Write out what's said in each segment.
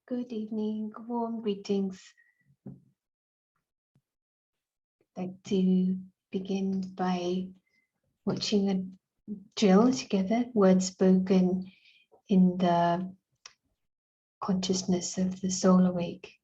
Good evening, warm greetings. I'd like to begin by watching a drill together, words spoken in the consciousness of the soul awake.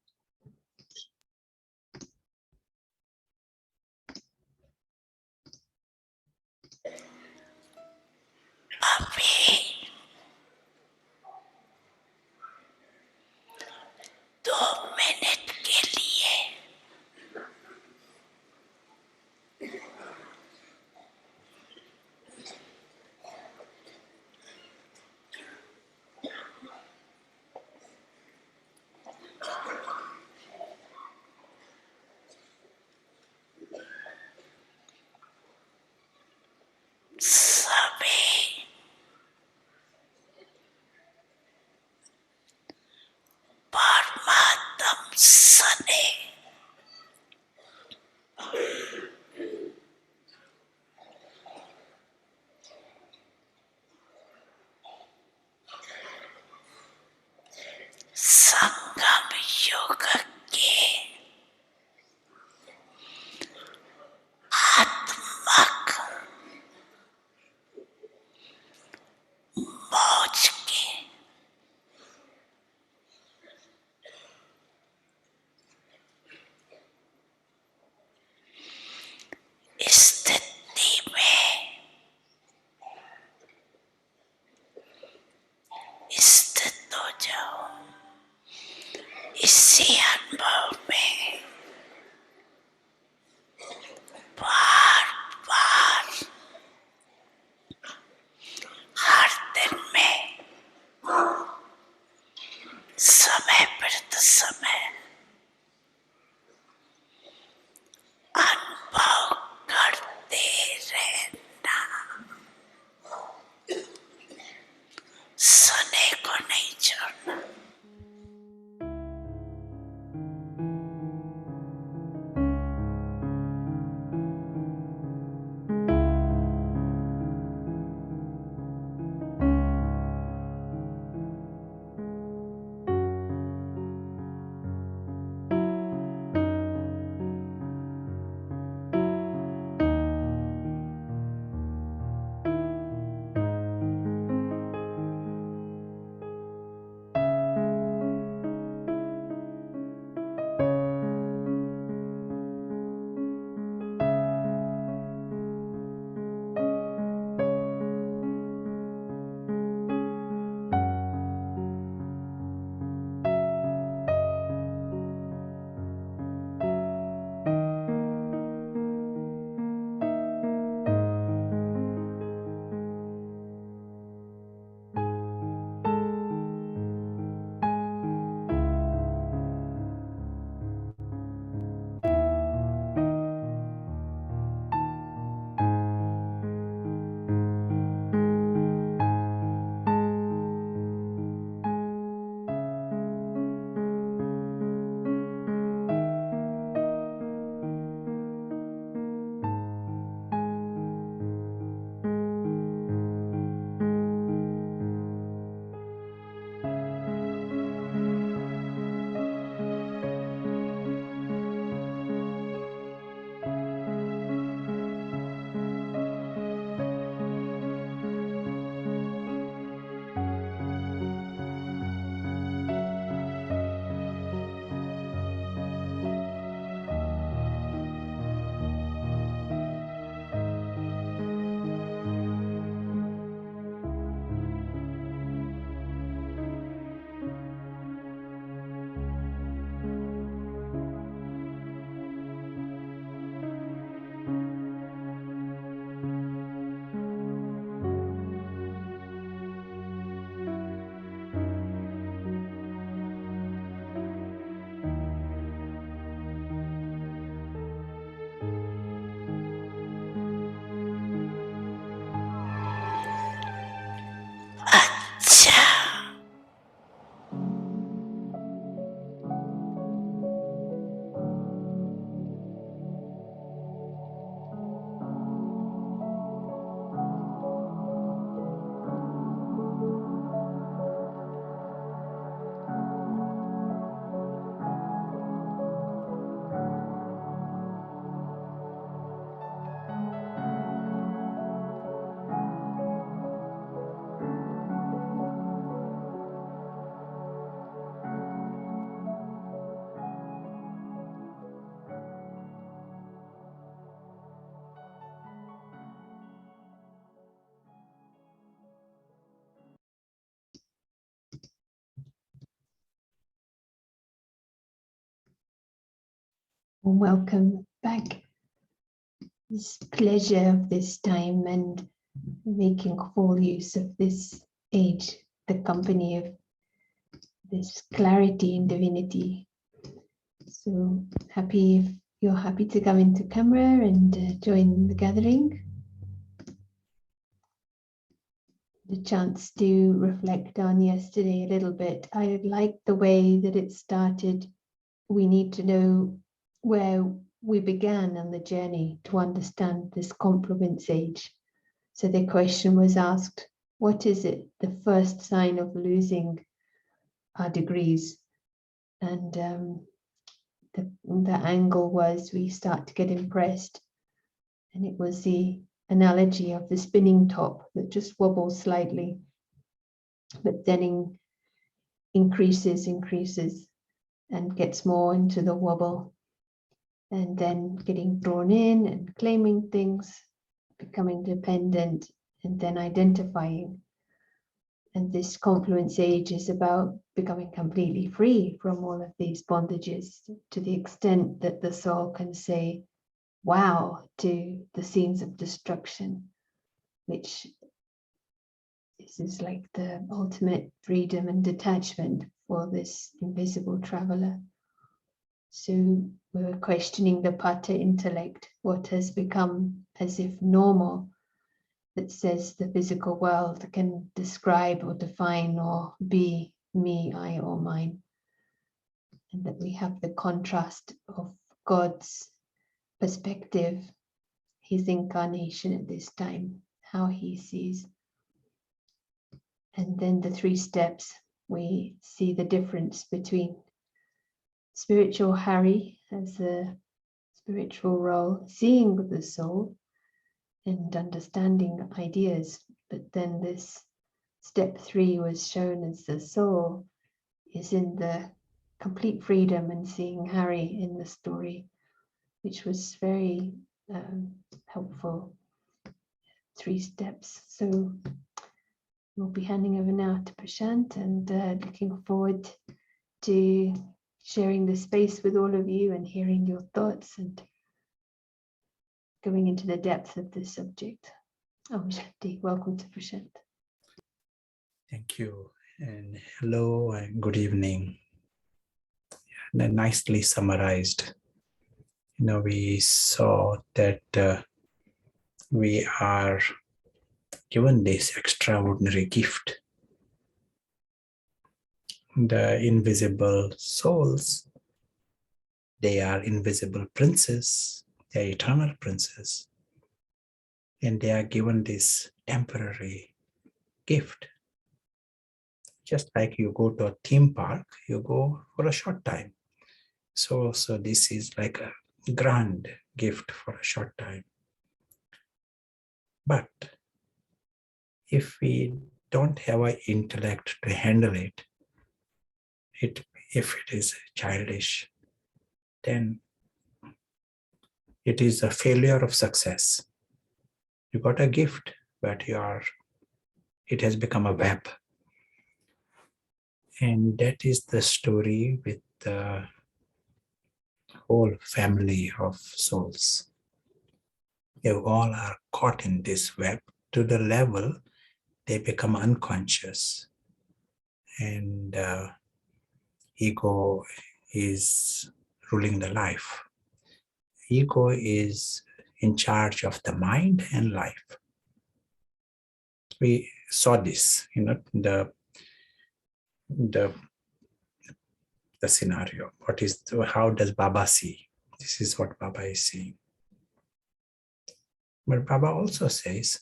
Warm welcome back. This pleasure of this time and making full use of this age, the company of this clarity in divinity. So happy if you're happy to come into camera and join the gathering. The chance to reflect on yesterday a little bit. I like the way that it started. We need to know where we began on the journey to understand this Confluence Age. So the question was asked, what is it, the first sign of losing our degrees? And the angle was we start to get impressed. And it was the analogy of the spinning top that just wobbles slightly, but then increases and gets more into the wobble, and then getting drawn in and claiming things, becoming dependent, and then identifying. And this Confluence Age is about becoming completely free from all of these bondages, to the extent that the soul can say wow to the scenes of destruction, which is like the ultimate freedom and detachment for this invisible traveler. So we're questioning the Pata intellect, what has become as if normal, that says the physical world can describe or define or be me, I, or mine. And that we have the contrast of God's perspective, his incarnation at this time, how he sees. And then the 3 steps, we see the difference between spiritual Hari as a spiritual role, seeing the soul and understanding ideas. But then this step 3 was shown as the soul is in the complete freedom and seeing Hari in the story, which was very helpful. 3 steps. So we'll be handing over now to Prashant, and looking forward to sharing the space with all of you and hearing your thoughts and going into the depth of this subject. Om Shanti. Welcome to Prashant. Thank you, and hello and good evening. And nicely summarized. We saw that we are given this extraordinary gift. The invisible souls, they are invisible princes, they are eternal princes, and they are given this temporary gift. Just like you go to a theme park, you go for a short time. So this is like a grand gift for a short time. But if we don't have an intellect to handle it, if it is childish, then it is a failure of success. You got a gift, but it has become a web. And that is the story with the whole family of souls. They all are caught in this web to the level they become unconscious. And ego is ruling the life. Ego is in charge of the mind and life. We saw this, the scenario. How does Baba see? This is what Baba is seeing. But Baba also says,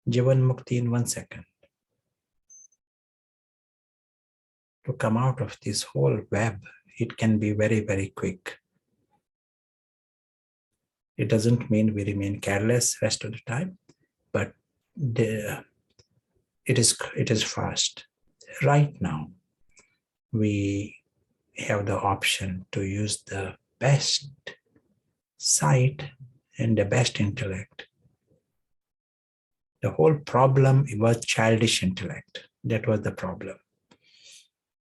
Jivan Mukti in 1 second. To come out of this whole web, it can be very, very quick. It doesn't mean we remain careless rest of the time, but it is fast. Right now, we have the option to use the best sight and the best intellect. The whole problem was childish intellect. That was the problem.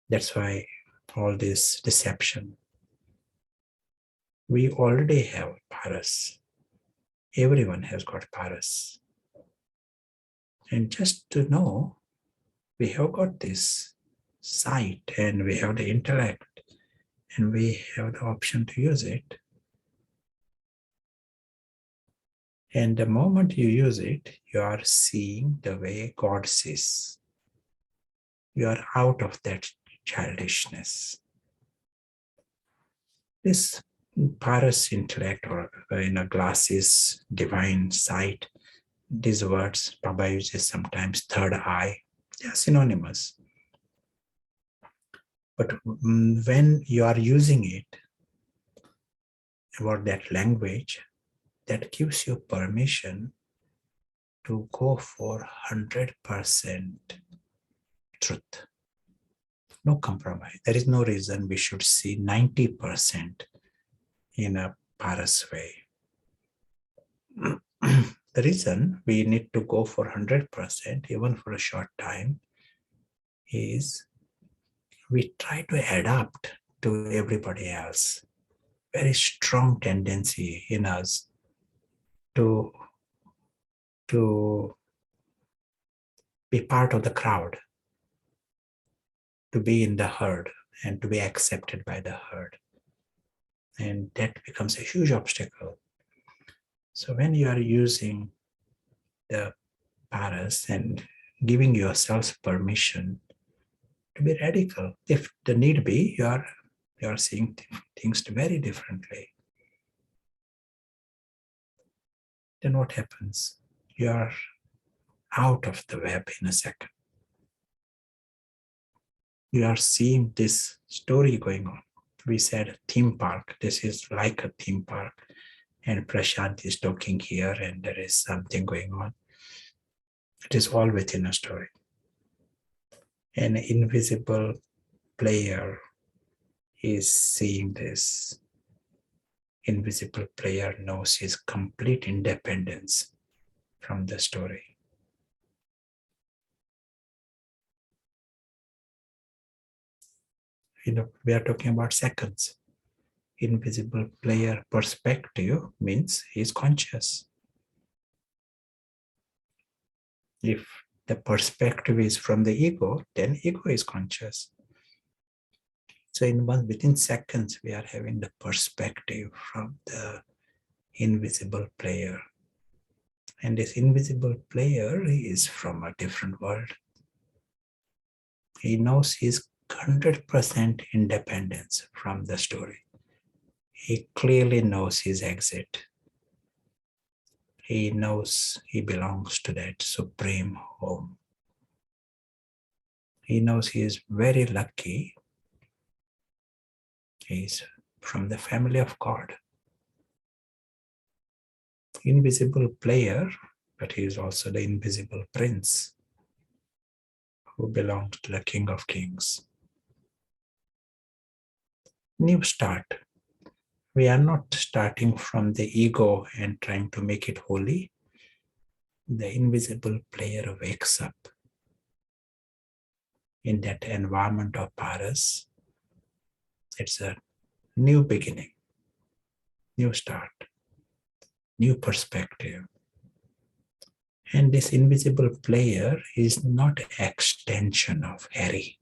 That's why all this deception. We already have Paras. Everyone has got Paras. And just to know, we have got this sight and we have the intellect and we have the option to use it. And the moment you use it, you are seeing the way God sees. You are out of that childishness. This Paras intellect or glasses, divine sight, these words, Baba uses sometimes third eye, they are synonymous. But when you are using it about that language, that gives you permission to go for 100% truth. No compromise. There is no reason we should see 90% in a Paras way. The reason we need to go for 100%, even for a short time, is we try to adapt to everybody else. Very strong tendency in us to be part of the crowd, to be in the herd and to be accepted by the herd. And that becomes a huge obstacle. So when you are using the Paras and giving yourself permission to be radical, if the need be, you are seeing things very differently. Then what happens? You are out of the web in a second. You are seeing this story going on. We said theme park. This is like a theme park. And Prashant is talking here and there is something going on. It is all within a story. An invisible player is seeing this. Invisible player knows his complete independence from the story. We are talking about seconds. Invisible player perspective means he is conscious. If the perspective is from the ego, then ego is conscious. So within seconds, we are having the perspective from the invisible player. And this invisible player is from a different world. He knows his 100% independence from the story. He clearly knows his exit. He knows he belongs to that supreme home. He knows he is very lucky. He is from the family of God. Invisible player, but he is also the invisible prince who belongs to the King of Kings. New start. We are not starting from the ego and trying to make it holy. The invisible player wakes up in that environment of Paras. It's a new beginning, new start, new perspective. And this invisible player is not an extension of Harry.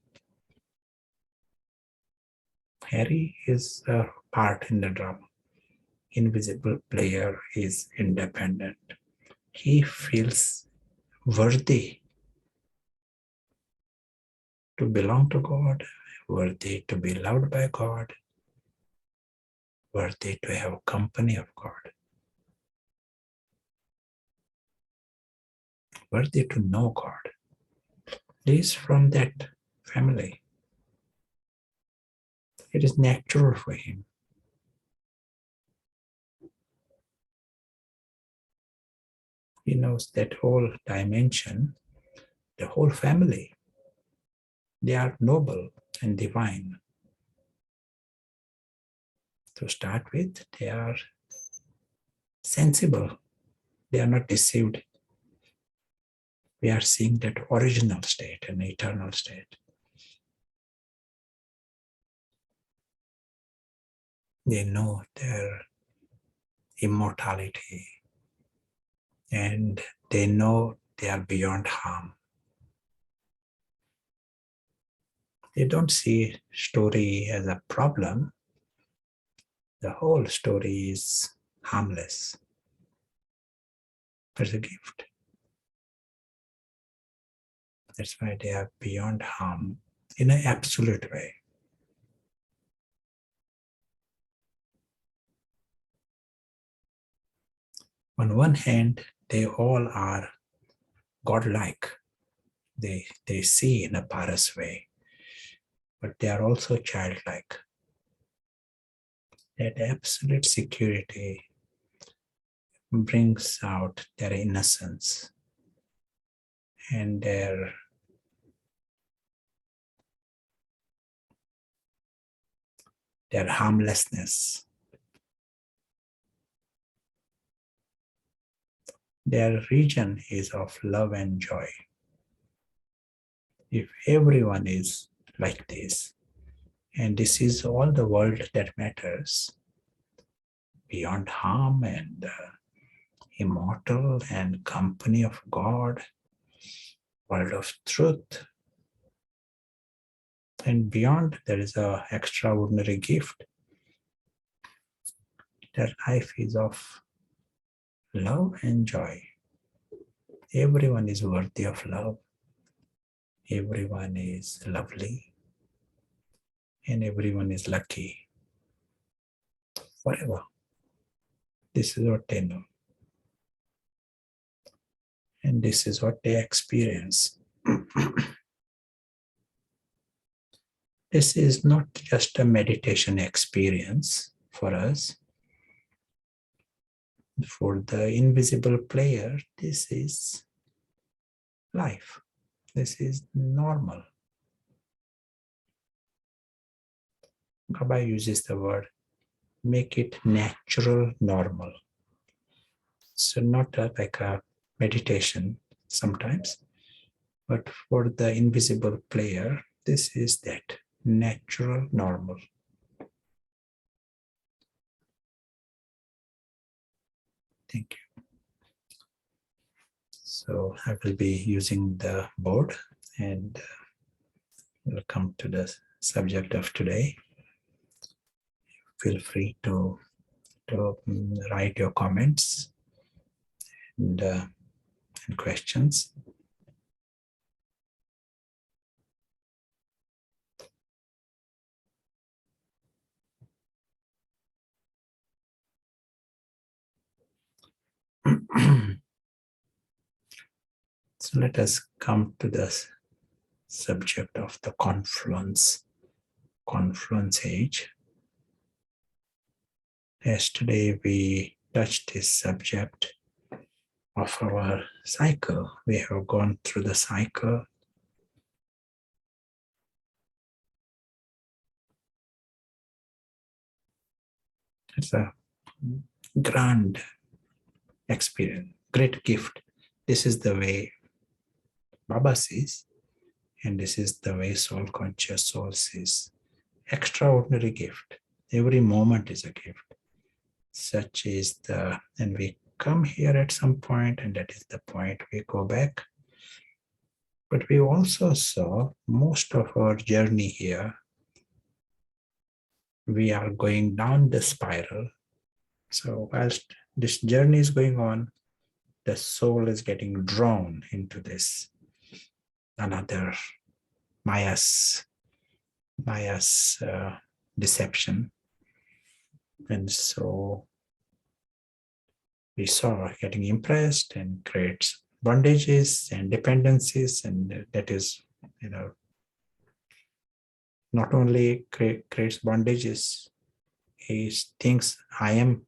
Harry is a part in the drama. Invisible player is independent. He feels worthy to belong to God, worthy to be loved by God, worthy to have company of God, worthy to know God. He is from that family. It is natural for him. He knows that whole dimension, the whole family, they are noble and divine. To start with, they are sensible. They are not deceived. We are seeing that original state, an eternal state. They know their immortality, and they know they are beyond harm. They don't see story as a problem. The whole story is harmless. It's a gift. That's why they are beyond harm in an absolute way. On one hand, they all are godlike. They see in a pious way, but they are also childlike. That absolute security brings out their innocence and their harmlessness. Their region is of love and joy. If everyone is like this, and this is all the world that matters, beyond harm and immortal and company of God, world of truth, and beyond there is a extraordinary gift. Their life is of love and joy. Everyone is worthy of love. Everyone is lovely. And everyone is lucky forever. This is what they know. And this is what they experience. This is not just a meditation experience for us. For the invisible player, this is life. This is normal. Baba uses the word, make it natural, normal. So not like a meditation sometimes, but for the invisible player, this is that natural, normal. Thank you. So I will be using the board and we'll come to the subject of today. Feel free to write your comments and questions. So let us come to the subject of the Confluence Age. Yesterday we touched this subject of our cycle. We have gone through the cycle. It's a grand experience, great gift. This is the way Baba sees, and this is the way soul conscious soul sees. Extraordinary gift. Every moment is a gift. Such is the, and we come here at some point, and that is the point we go back. But we also saw most of our journey here, we are going down the spiral. So whilst this journey is going on, the soul is getting drawn into this another Maya's deception. And so we saw getting impressed and creates bondages and dependencies, and that is, not only creates bondages, he thinks I am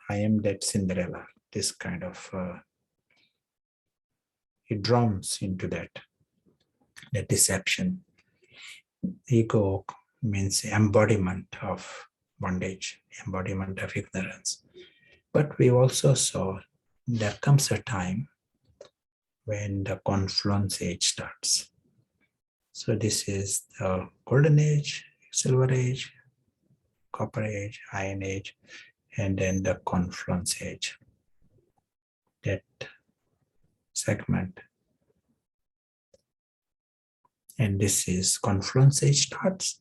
that Cinderella. This kind of he drowns into that deception. Ego means embodiment of bondage, embodiment of ignorance. But we also saw there comes a time when the Confluence Age starts. So this is the Golden Age, Silver Age, Copper Age, Iron Age, and then the Confluence Age. That segment. And this is Confluence Age starts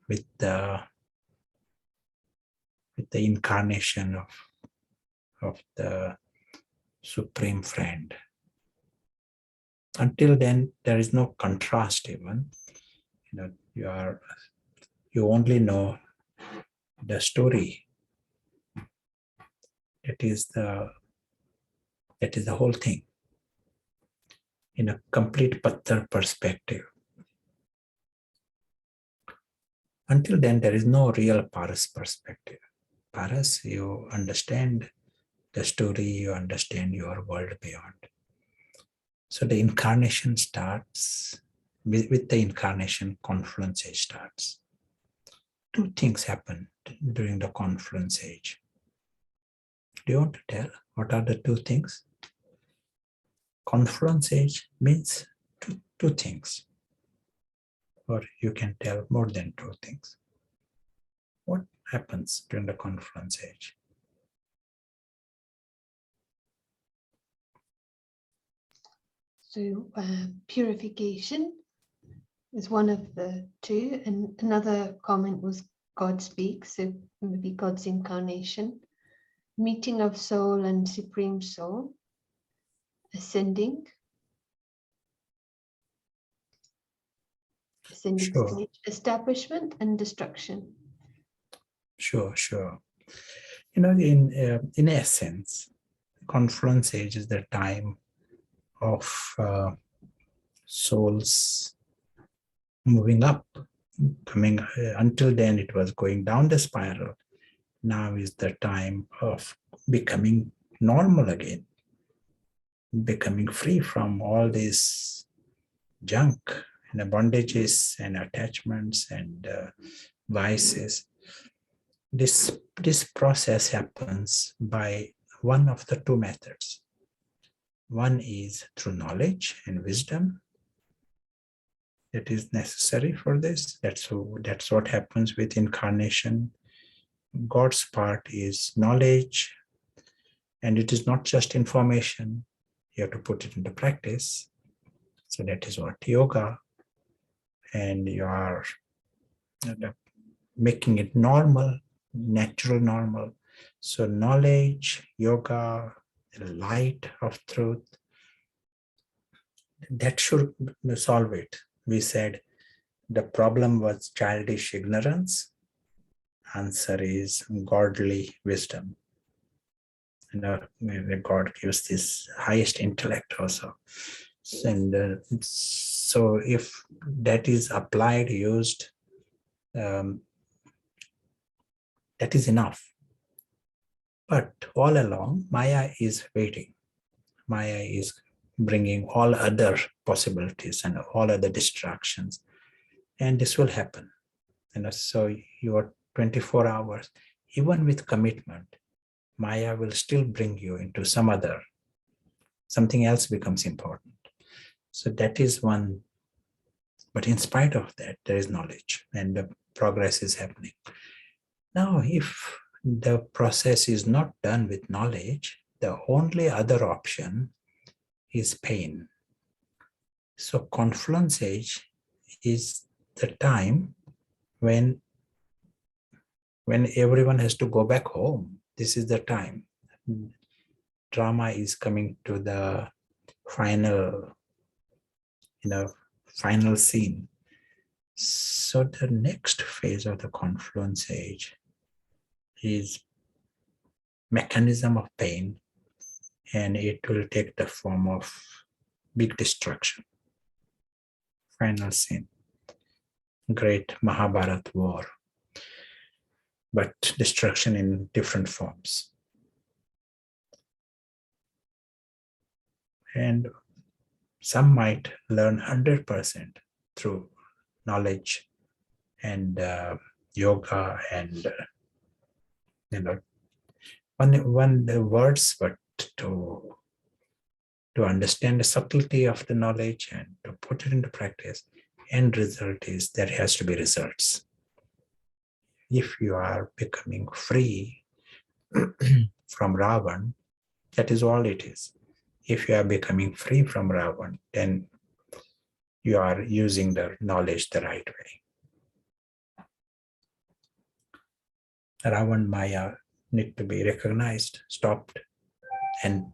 with the incarnation of the Supreme Friend. Until then, there is no contrast even. You only know the story. That is the whole thing in a complete Pattar perspective. Until then, there is no real Paras perspective. Paras, you understand the story, you understand your world beyond. So the incarnation starts, with the incarnation, Confluence Age starts. Two things happen during the Confluence Age. Do you want to tell what are the two things? Confluence Age means two things. Or you can tell more than two things. What happens during the Confluence Age? So purification is one of the two, and another comment was God speaks, so maybe God's incarnation, meeting of soul and supreme soul, ascending Sure. stage, establishment and destruction. Sure. In essence, Confluence Age is the time of souls moving up, coming. Until then, it was going down the spiral. Now is the time of becoming normal again, becoming free from all this junk and bondages and attachments and vices. This process happens by one of the two methods. One is through knowledge and wisdom that is necessary for this. That's what happens with incarnation. God's part is knowledge, and it is not just information. You have to put it into practice. So that is what yoga, and you are making it normal, natural normal. So knowledge, yoga, the light of truth, that should solve it. We said the problem was childish ignorance. Answer is godly wisdom. God gives this highest intellect also. And so if that is applied, used, that is enough. But all along, Maya is waiting. Maya is bringing all other possibilities and all other distractions. And this will happen. So your 24 hours, even with commitment, Maya will still bring you into something else becomes important. So that is one. But in spite of that, there is knowledge and the progress is happening. Now, if the process is not done with knowledge, the only other option is pain. So Confluence Age is the time when everyone has to go back home. This is the time. Drama is coming to the final scene. So the next phase of the Confluence Age is mechanism of pain, and it will take the form of big destruction. Final scene, great Mahabharat war, but destruction in different forms. And some might learn 100% through knowledge and yoga and one the words, but to understand the subtlety of the knowledge and to put it into practice. End result is there has to be results. if you are becoming free from Ravan, that is all it is. If you are becoming free from Ravan, then you are using the knowledge the right way. Ravan Maya need to be recognized, stopped, and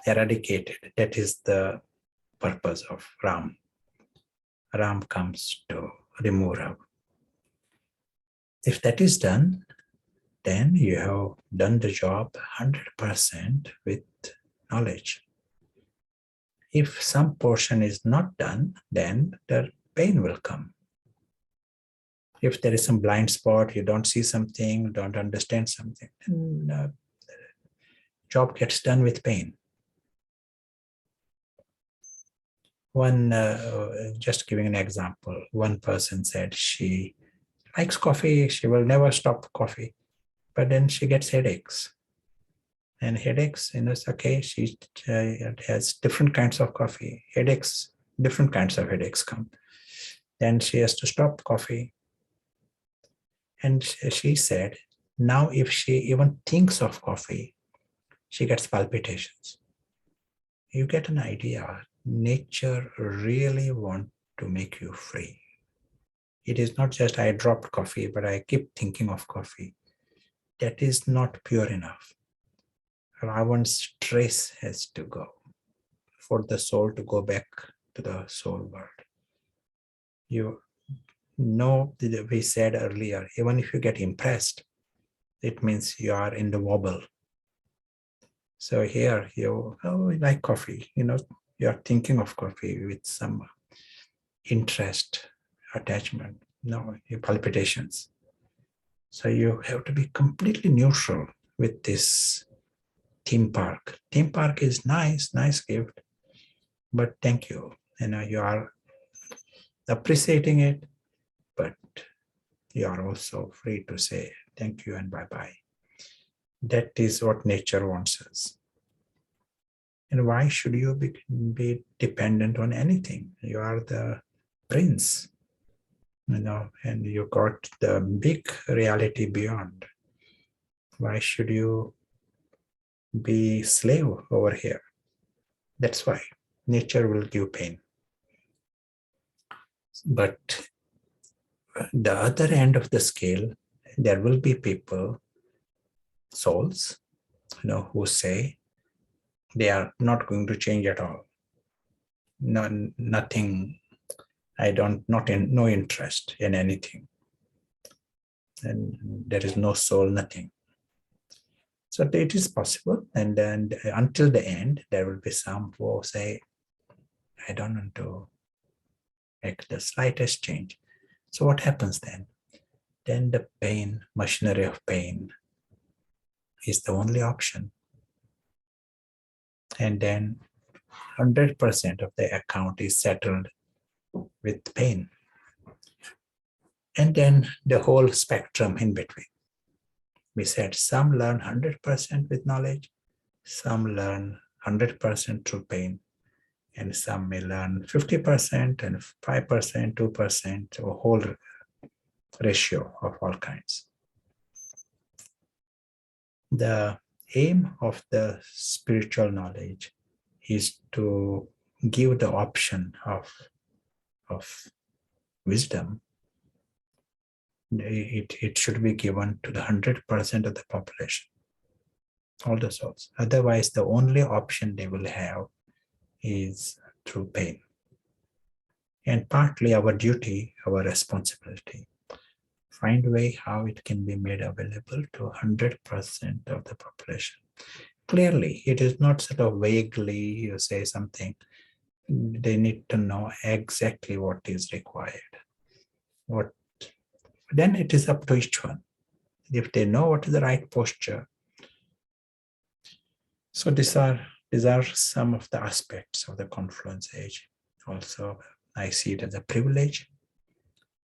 eradicated. That is the purpose of Ram. Ram comes to remove Ravan. If that is done, then you have done the job 100% with knowledge. If some portion is not done, then the pain will come. If there is some blind spot, you don't see something, don't understand something, then the job gets done with pain. Just giving an example, one person said she likes coffee, she will never stop coffee, but then she gets headaches. And headaches, it's okay, she has different kinds of coffee. Headaches, different kinds of headaches come. Then she has to stop coffee. And she said, now if she even thinks of coffee, she gets palpitations. You get an idea. Nature really wants to make you free. It is not just I dropped coffee, but I keep thinking of coffee. That is not pure enough. Ravan's trace has to go for the soul to go back to the soul world. You know, we said earlier, even if you get impressed, it means you are in the wobble. So here you like coffee, you are thinking of coffee with some interest, attachment, your palpitations. So you have to be completely neutral with this theme park. Theme park is nice gift, but thank you. You are appreciating it, but you are also free to say thank you and bye-bye. That is what nature wants us. And why should you be dependent on anything? You are the prince, and you got the big reality beyond. Why should you be slave over here? That's why nature will give pain. But the other end of the scale, there will be people, souls, who say they are not going to change at all. Nothing. No interest in anything. And there is no soul, nothing. So it is possible. And then until the end, there will be some who say, I don't want to make the slightest change. So what happens then? Then the pain, machinery of pain is the only option. And then 100% of the account is settled with pain. And then the whole spectrum in between. We said some learn 100% with knowledge, some learn 100% through pain, and some may learn 50% and 5%, 2%, a whole ratio of all kinds. The aim of the spiritual knowledge is to give the option of wisdom. It should be given to the 100% of the population, all the souls. Otherwise, the only option they will have is through pain. And partly our duty, our responsibility, find a way how it can be made available to 100% of the population. Clearly, it is not sort of vaguely you say something. They need to know exactly what is required. Then it is up to each one. If they know what is the right posture. So these are some of the aspects of the Confluence Age. Also, I see it as a privilege.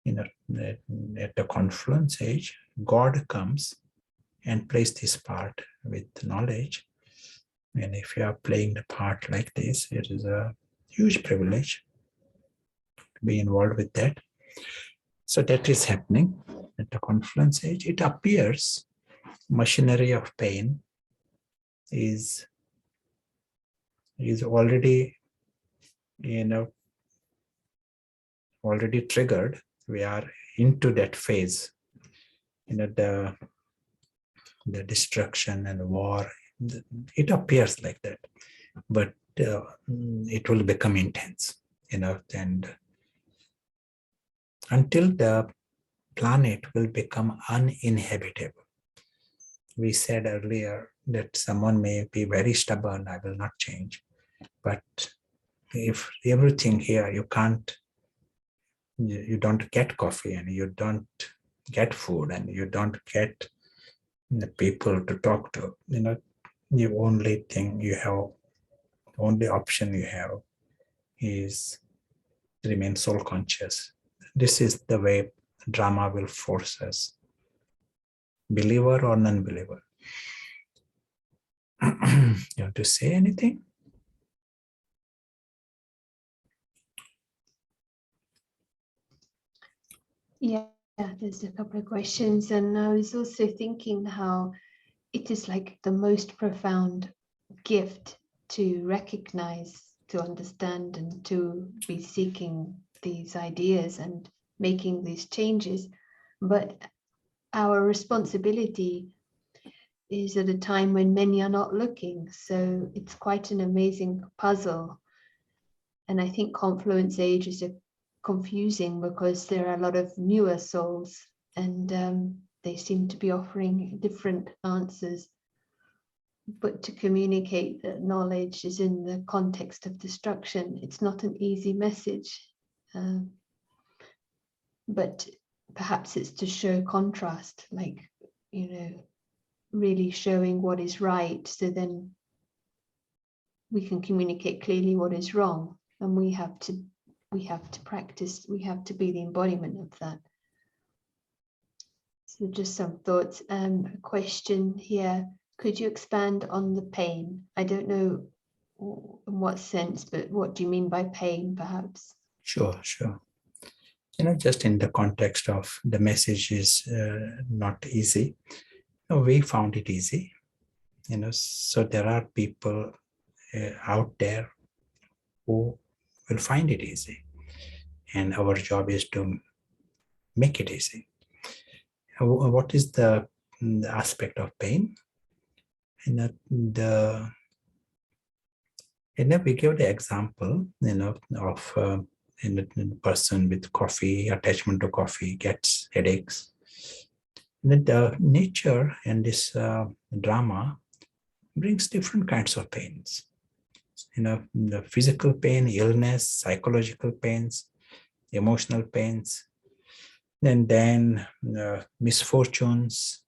At the Confluence Age, God comes and plays this part with knowledge. And if you are playing the part like this, it is a huge privilege to be involved with that. So that is happening. at the confluence age, it appears machinery of pain is already, already triggered. We are into that phase, the destruction and war. It appears like that, but it will become intense, and until the planet will become uninhabitable. We said earlier that someone may be very stubborn, I will not change. But if everything here, you don't get coffee, and you don't get food, and you don't get the people to talk to, the only thing you have, only option you have is remain soul conscious. This is the way drama will force us, believer or non-believer. You want to say anything? Yeah, there's a couple of questions. And I was also thinking how it is like the most profound gift to recognize, to understand, and to be seeking these ideas and making these changes. But our responsibility is at a time when many are not looking. So it's quite an amazing puzzle. And I think Confluence Age is confusing because there are a lot of newer souls, and they seem to be offering different answers. But to communicate that knowledge is in the context of destruction, it's not an easy message. But perhaps it's to show contrast, like, really showing what is right, so then we can communicate clearly what is wrong, and we have to practice, we have to be the embodiment of that. So just some thoughts. A question here, could you expand on the pain? I don't know in what sense, but what do you mean by pain, perhaps? Sure. Just in the context of the message is not easy. We found it easy. So there are people out there who will find it easy. And our job is to make it easy. What is the aspect of pain? We give the example, of a person with coffee, attachment to coffee, gets headaches. And the nature and this drama brings different kinds of pains. The physical pain, illness, psychological pains, emotional pains, and then misfortunes.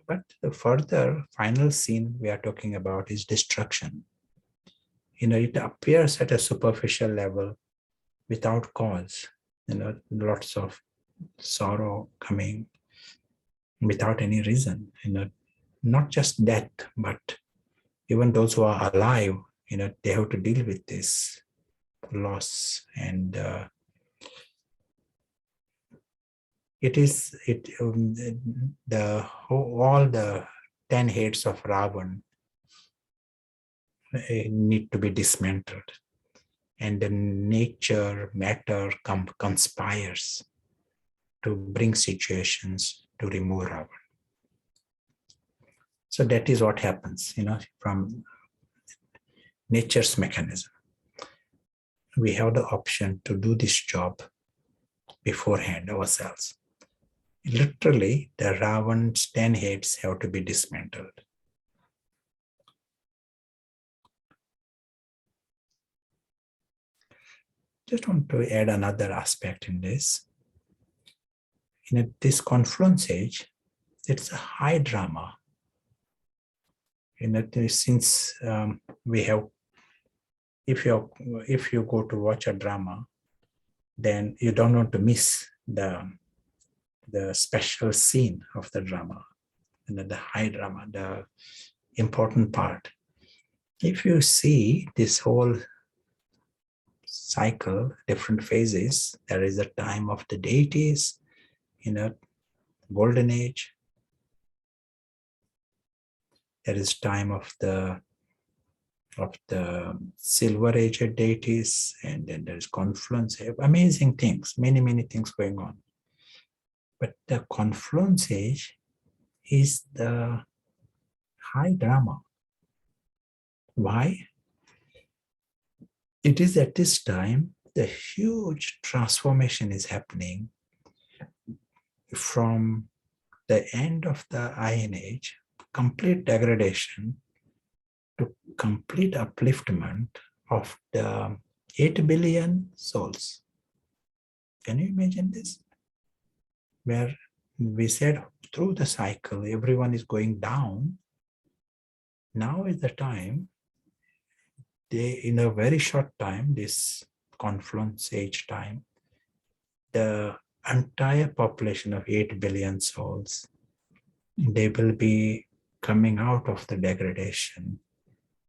But the further final scene we are talking about is destruction. It appears at a superficial level without cause, lots of sorrow coming without any reason, not just death, but even those who are alive, they have to deal with this loss. And all the 10 heads of Ravan need to be dismantled, and the nature, matter conspires to bring situations to remove Ravan. So that is what happens, from nature's mechanism. We have the option to do this job beforehand ourselves. Literally, the Ravan's 10 heads have to be dismantled. Just want to add another aspect in this. This confluence age, it's a high drama. Since we have, if you go to watch a drama, then you don't want to miss the special scene of the drama, the high drama, the important part. If you see this whole cycle, different phases, there is a time of the deities, golden age. There is time of the silver age deities, and then there is confluence. Amazing things, many things going on. But the confluence age is the high drama. Why? It is at this time the huge transformation is happening from the end of the Iron Age, complete degradation, to complete upliftment of the 8 billion souls. Can you imagine this? Where we said through the cycle, everyone is going down. Now is the time, in a very short time, this confluence age time, the entire population of 8 billion souls, they will be coming out of the degradation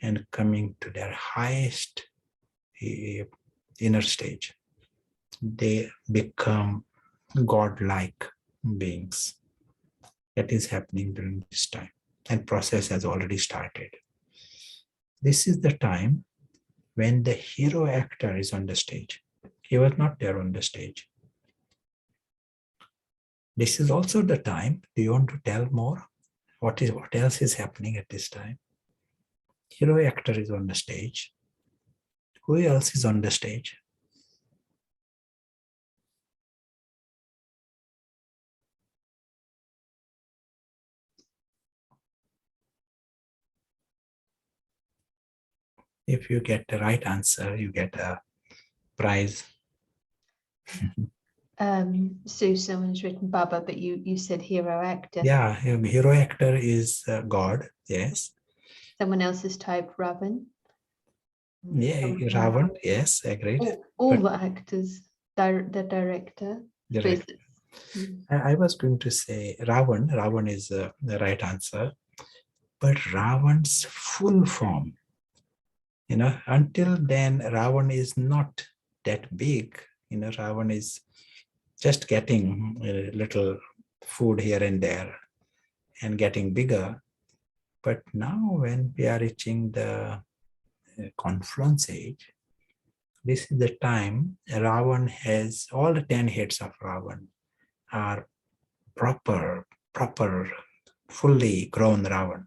and coming to their highest inner stage. They become godlike beings. That is happening during this time, and process has already started. This is the time when the hero actor is on the stage. He was not there on the stage. This is also the time. Do you want to tell more? What else is happening at this time? Hero actor is on the stage. Who else is on the stage? If you get the right answer, you get a prize. So someone's written Baba, but you said hero actor. Yeah, hero actor is God, yes. Someone else has typed Ravan. Yeah, Ravan, yes, agreed. All the actors, the director. I was going to say Ravan. Ravan is the right answer. But Ravan's full form, until then, Ravan is not that big. Ravan is just getting a little food here and there and getting bigger. But now when we are reaching the confluence age, this is the time Ravan has, all the 10 heads of Ravan are proper, fully grown Ravan.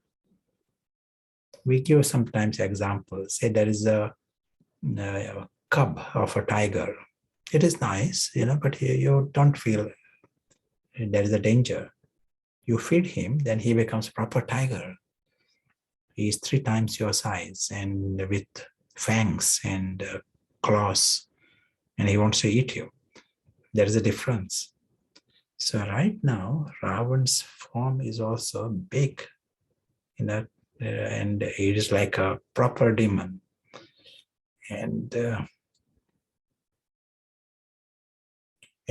We give sometimes examples. Say there is a cub of a tiger. It is nice, but you don't feel there is a danger. You feed him, then he becomes proper tiger. He is 3 times your size and with fangs and claws, and he wants to eat you. There is a difference. So right now, Ravan's form is also big, and it is like a proper demon.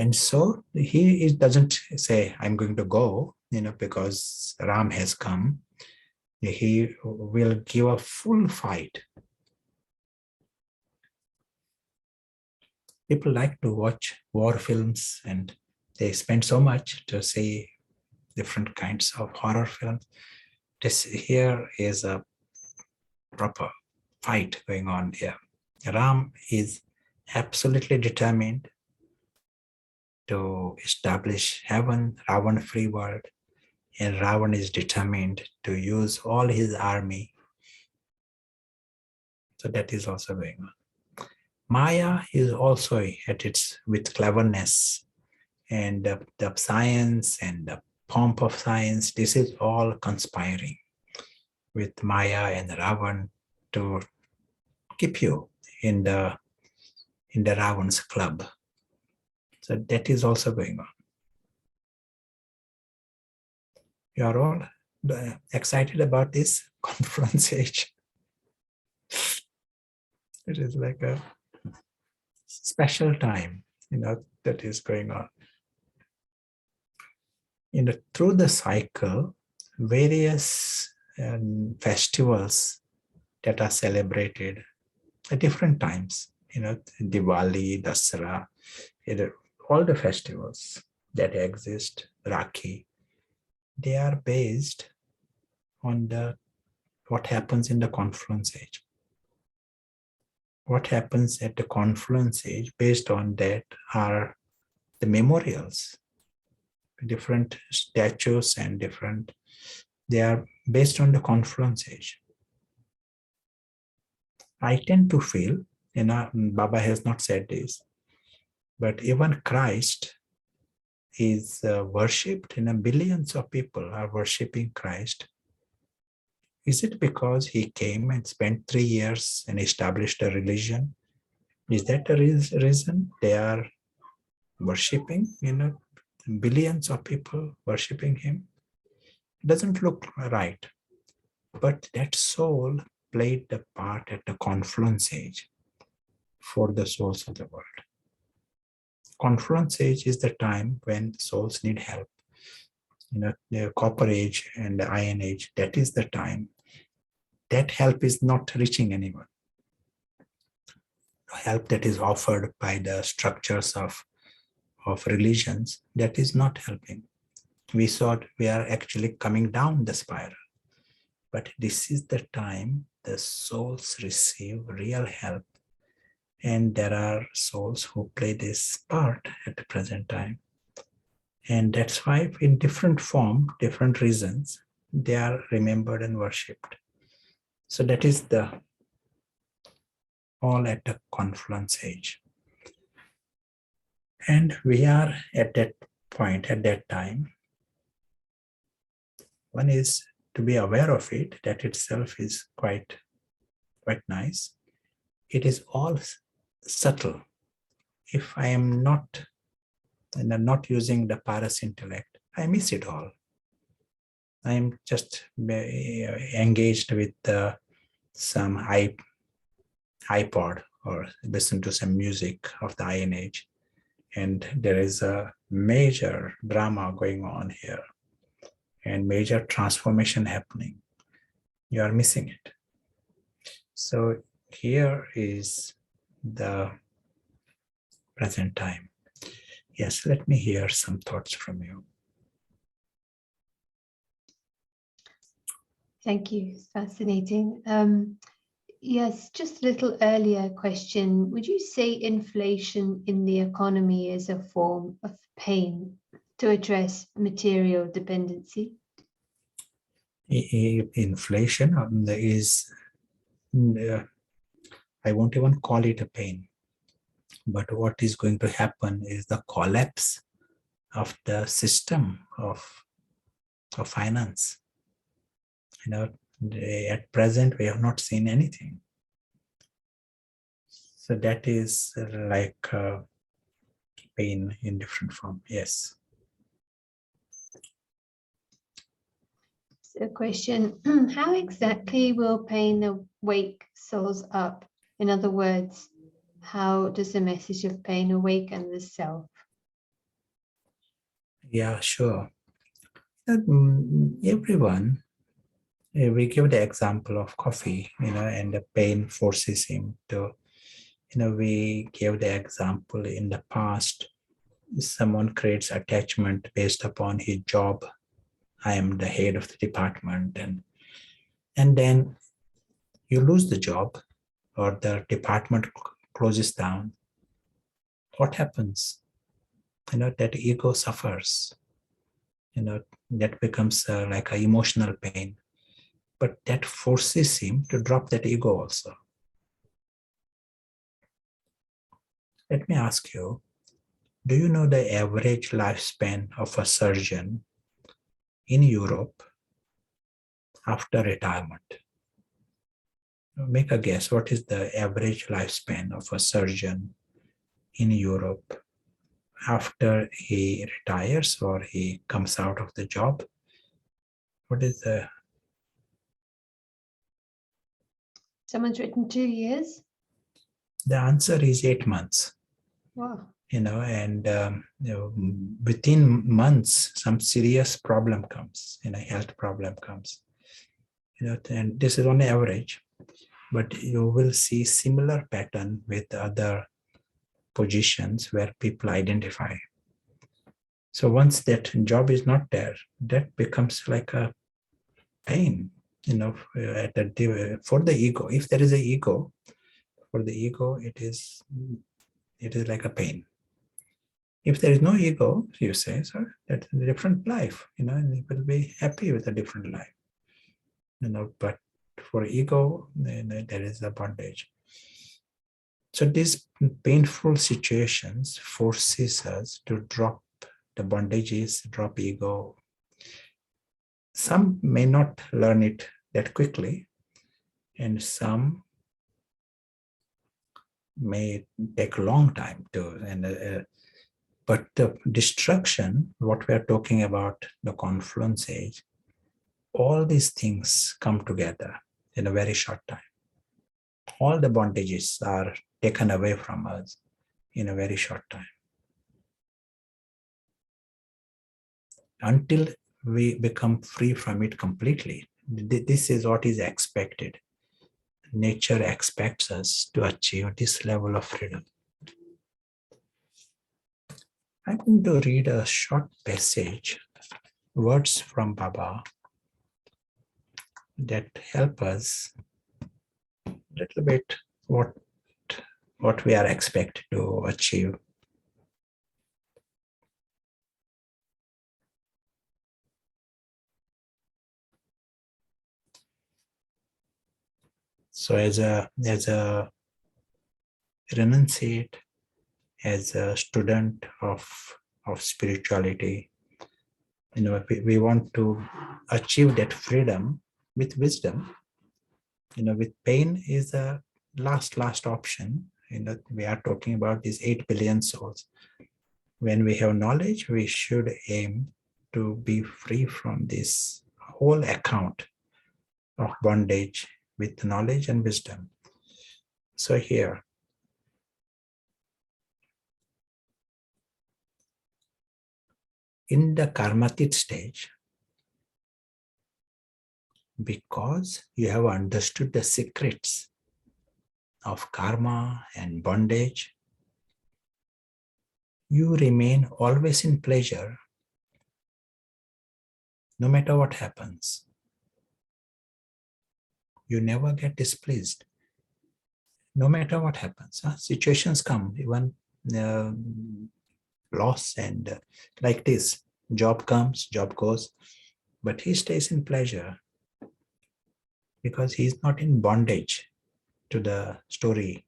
And so he doesn't say, I'm going to go, because Ram has come. He will give a full fight. People like to watch war films, and they spend so much to see different kinds of horror films. Here is a proper fight going on here. Ram is absolutely determined to establish heaven, Ravan free world, and Ravan is determined to use all his army. So that is also going on. Maya is also at its with cleverness and the science and the pomp of science. This is all conspiring with Maya and Ravan to keep you in the Ravan's club. So that is also going on. You are all excited about this confluence age. It is like a special time, that is going on. Through the cycle, various festivals that are celebrated at different times, Diwali, Dasara, all the festivals that exist, Rakhi, they are based on what happens in the Confluence Age. What happens at the Confluence Age, based on that, are the memorials, different statues and different, they are based on the Confluence Age. I tend to feel, Baba has not said this, but even Christ is worshipped, billions of people are worshipping Christ. Is it because he came and spent 3 years and established a religion? Is that the reason they are worshipping, billions of people worshipping him? It doesn't look right. But that soul played the part at the Confluence Age for the souls of the world. Confluence Age is the time when souls need help. The Copper Age and the Iron Age, that is the time. That help is not reaching anyone. Help that is offered by the structures of religions, that is not helping. We thought we are actually coming down the spiral. But this is the time the souls receive real help. And there are souls who play this part at the present time. And that's why in different form, different reasons, they are remembered and worshipped. So that is all at the Confluence Age. And we are at that point, at that time. One is to be aware of it, that itself is quite nice. It is all subtle. If I am not, and I'm not using the paras intellect, I miss it all. I am just engaged with some iPod or listen to some music of the Iron Age. And there is a major drama going on here and major transformation happening. You are missing it. So here is the present time. Yes, let me hear some thoughts from you. Thank you. Fascinating. Yes, just a little earlier question. Would you say inflation in the economy is a form of pain to address material dependency? Inflation is, I won't even call it a pain, but what is going to happen is the collapse of the system of finance. At present, we have not seen anything. So that is like pain in different form. Yes. So question, how exactly will pain wake souls up? In other words, how does the message of pain awaken the self? Yeah, sure. Everyone, we give the example of coffee, and the pain forces him to, we gave the example in the past, someone creates attachment based upon his job. I am the head of the department, and then you lose the job or the department closes down. What happens? That ego suffers. That becomes like an emotional pain. But that forces him to drop that ego also. Let me ask you, do you know the average lifespan of a surgeon in Europe after retirement? Make a guess. What is the average lifespan of a surgeon in Europe after he retires or he comes out of the job? What is the... Someone's written 2 years. The answer is 8 months. Wow. And within months, some serious problem comes, health problem comes. And this is on average, but you will see similar pattern with other positions where people identify. So once that job is not there, that becomes like a pain, for the ego. If there is an ego, for the ego, it is like a pain. If there is no ego, you say, so that's a different life, and you will be happy with a different life, but for ego, there is a bondage. So these painful situations forces us to drop the bondages, drop ego. Some may not learn it that quickly, and some may take a long time to. But the destruction, what we are talking about, the Confluence Age, all these things come together in a very short time. All the bondages are taken away from us in a very short time. Until we become free from it completely. This is what is expected. Nature expects us to achieve this level of freedom. I'm going to read a short passage, words from Baba, that help us a little bit what we are expected to achieve. So as a renunciate, as a student of spirituality, we want to achieve that freedom with wisdom. With pain is a last option. We are talking about these 8 billion souls. When we have knowledge, we should aim to be free from this whole account of bondage with knowledge and wisdom. So here, in the karmatic stage, because you have understood the secrets of karma and bondage, you remain always in pleasure, no matter what happens. You never get displeased, no matter what happens. Situations come, even loss and like this. Job comes, job goes, but he stays in pleasure because he's not in bondage to the story.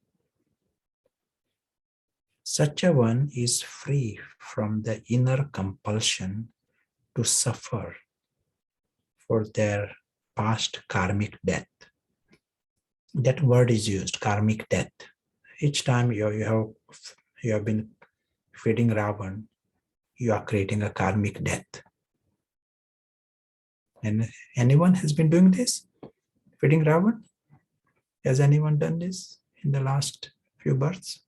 Such a one is free from the inner compulsion to suffer for their past karmic death. That word is used, karmic death. Each time you have been feeding Ravan, you are creating a karmic death. And anyone has been doing this? Feeding Ravan? Has anyone done this in the last few births?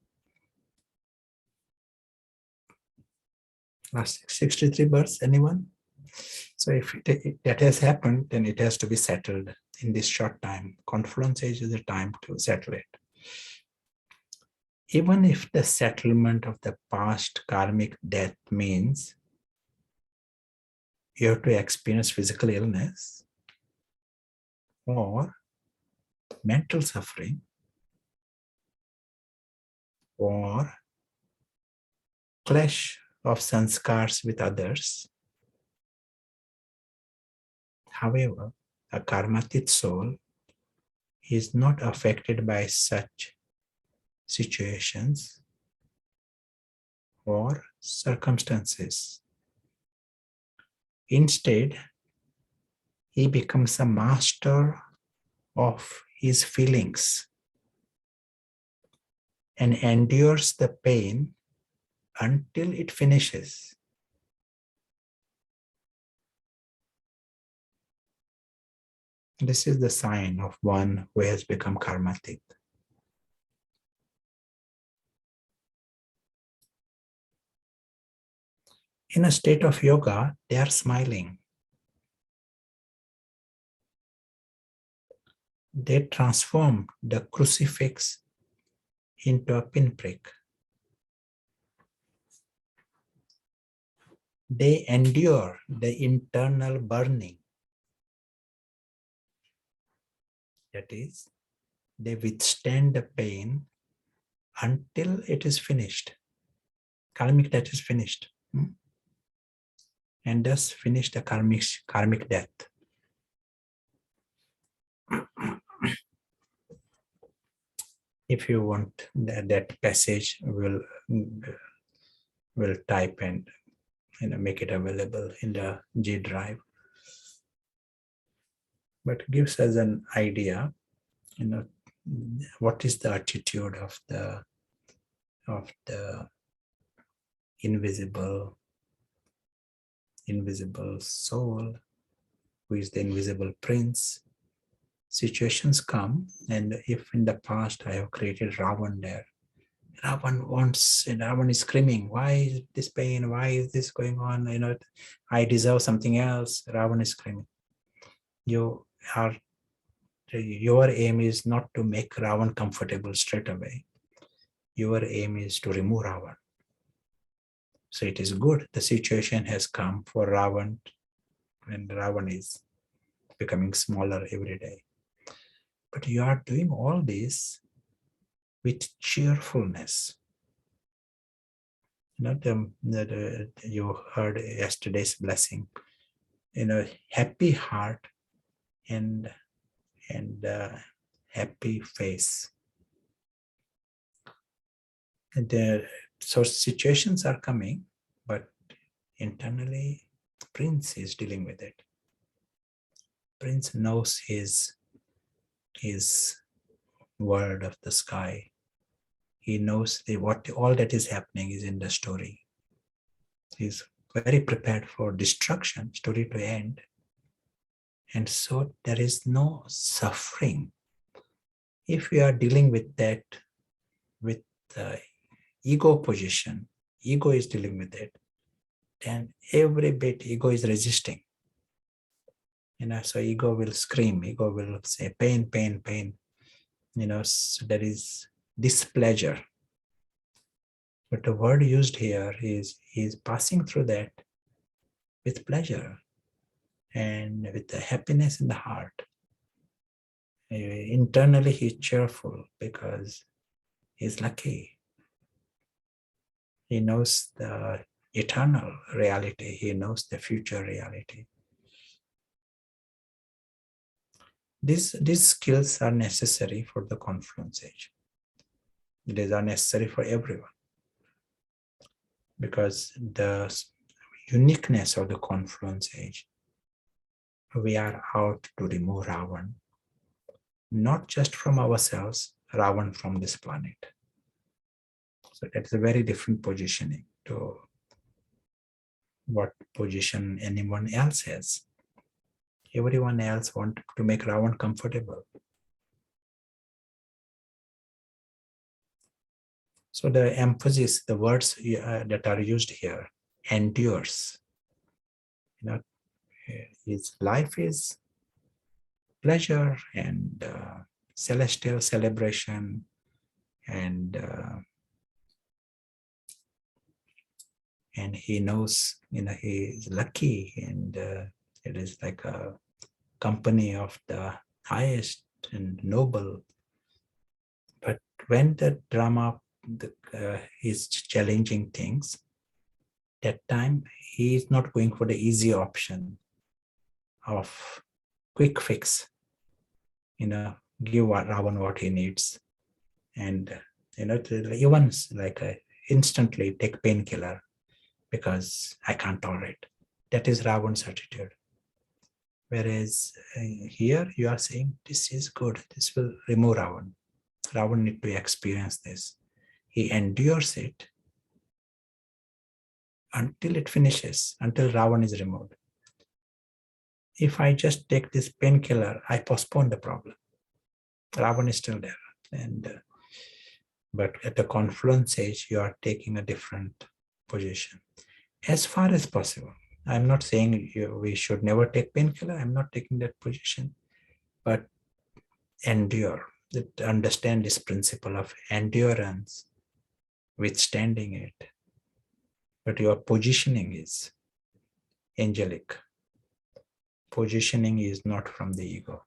Last 63 births, anyone? So if that has happened, then it has to be settled in this short time. Confluence Age is the time to settle it. Even if the settlement of the past karmic death means you have to experience physical illness or mental suffering or clash of sanskars with others. However, a karmatic soul is not affected by such situations or circumstances. Instead, he becomes a master of his feelings and endures the pain until it finishes. This is the sign of one who has become karmatic. In a state of yoga, they are smiling. They transform the crucifix into a pinprick. they endure the internal burning. That is, they withstand the pain until it is finished. Karmic death is finished. And thus finish the karmic death. If you want that passage, we'll type and make it available in the G drive. But gives us an idea, what is the attitude of the invisible soul, who is the invisible prince. Situations come, and if in the past I have created Ravan there, Ravan is screaming, why is this pain? Why is this going on? I deserve something else. Ravan is screaming. Your aim is not to make Ravan comfortable straight away. Your aim is to remove Ravan. So it is good. The situation has come for Ravan, and Ravan is becoming smaller every day. But you are doing all this with cheerfulness. You heard yesterday's blessing. Happy heart and happy face. And so situations are coming, but internally, Prince is dealing with it. Prince knows his world of the sky. He knows what all that is happening is in the story. He's very prepared for destruction, story to end. And so there is no suffering. If we are dealing with that, with the ego position, ego is dealing with it, then every bit ego is resisting. So ego will scream, ego will say pain, pain, pain. So there is displeasure. But the word used here is passing through that with pleasure and with the happiness in the heart. Internally, he's cheerful because he's lucky. He knows the eternal reality. He knows the future reality. These skills are necessary for the Confluence Age. These are necessary for everyone. Because the uniqueness of the Confluence Age, we are out to remove Ravan, not just from ourselves, Ravan from this planet. So that's a very different positioning to what position anyone else has. Everyone else wants to make Ravan comfortable. So the emphasis, the words that are used here, endures. His life is pleasure and celestial celebration, and he knows, he is lucky, and it is like a company of the highest and noble. But when the drama is challenging things, that time he is not going for the easy option of quick fix. Give Ravan what he needs, and even like instantly take painkiller because I can't tolerate. That is Ravan's attitude. Whereas here you are saying this is good. This will remove Ravan. Ravan need to experience this. He endures it until it finishes, until Ravan is removed. If I just take this painkiller, I postpone the problem. Ravan is still there. But at the Confluence Age, you are taking a different position. As far as possible. I'm not saying we should never take painkiller. I'm not taking that position. But endure. Understand this principle of endurance, withstanding it. But your positioning is angelic. Positioning is not from the ego.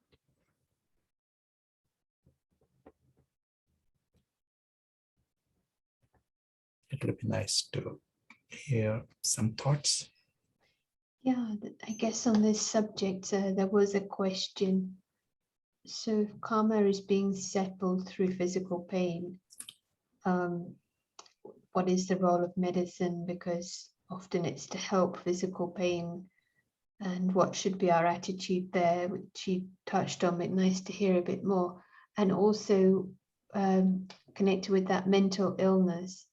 It will be nice to hear some thoughts. Yeah, I guess on this subject, there was a question. So if karma is being settled through physical pain, what is the role of medicine? Because often it's to help physical pain. And what should be our attitude there, which you touched on, but nice to hear a bit more. And also connected with that mental illness,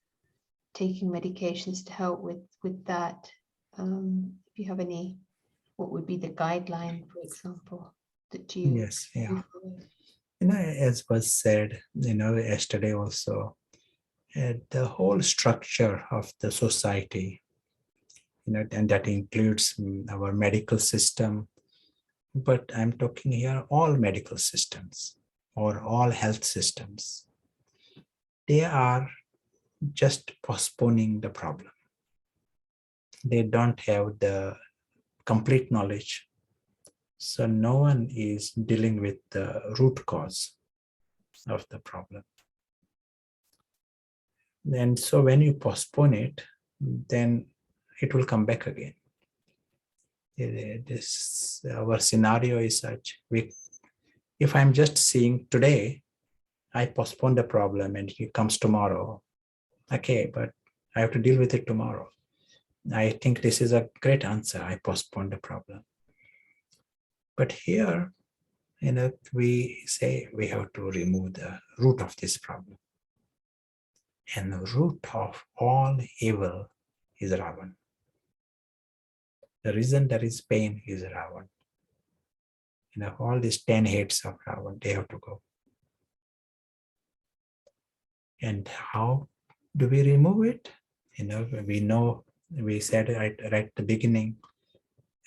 taking medications to help with that. If you have any, what would be the guideline, for example, that you Yes, yeah. follow? As was said, yesterday also, the whole structure of the society, and that includes our medical system. But I'm talking here all medical systems or all health systems. They are just postponing the problem. They don't have the complete knowledge. So no one is dealing with the root cause of the problem. And so when you postpone it, then it will come back again. Our scenario is such. If I'm just seeing today, I postpone the problem and it comes tomorrow. Okay, but I have to deal with it tomorrow. I think this is a great answer. I postpone the problem. But here, we say we have to remove the root of this problem. And the root of all evil is Ravan. The reason there is pain is Ravan. All these 10 heads of Ravan, they have to go. And how do we remove it? We said right at the beginning,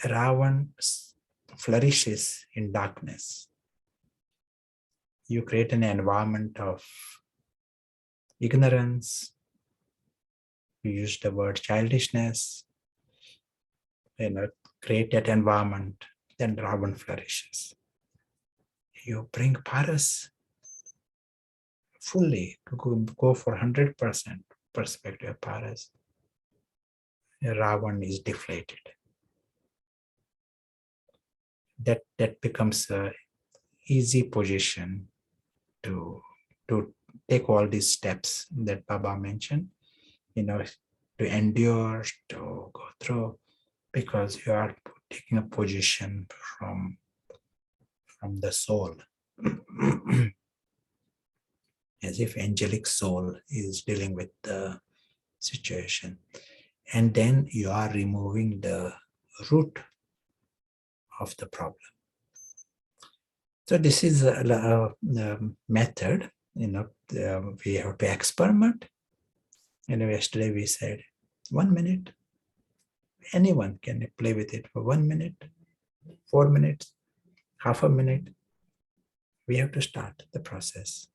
Ravan flourishes in darkness. You create an environment of ignorance. You use the word childishness. Create that environment, then Ravan flourishes. You bring Paras fully, go for 100% perspective Paras. Ravan is deflated. That becomes a easy position to take all these steps that Baba mentioned, to endure, to go through, because you are taking a position from the soul. As if angelic soul is dealing with the situation. And then you are removing the root of the problem. So this is a method, we have to experiment. Yesterday we said 1 minute. Anyone can play with it for 1 minute, 4 minutes, half a minute. We have to start the process.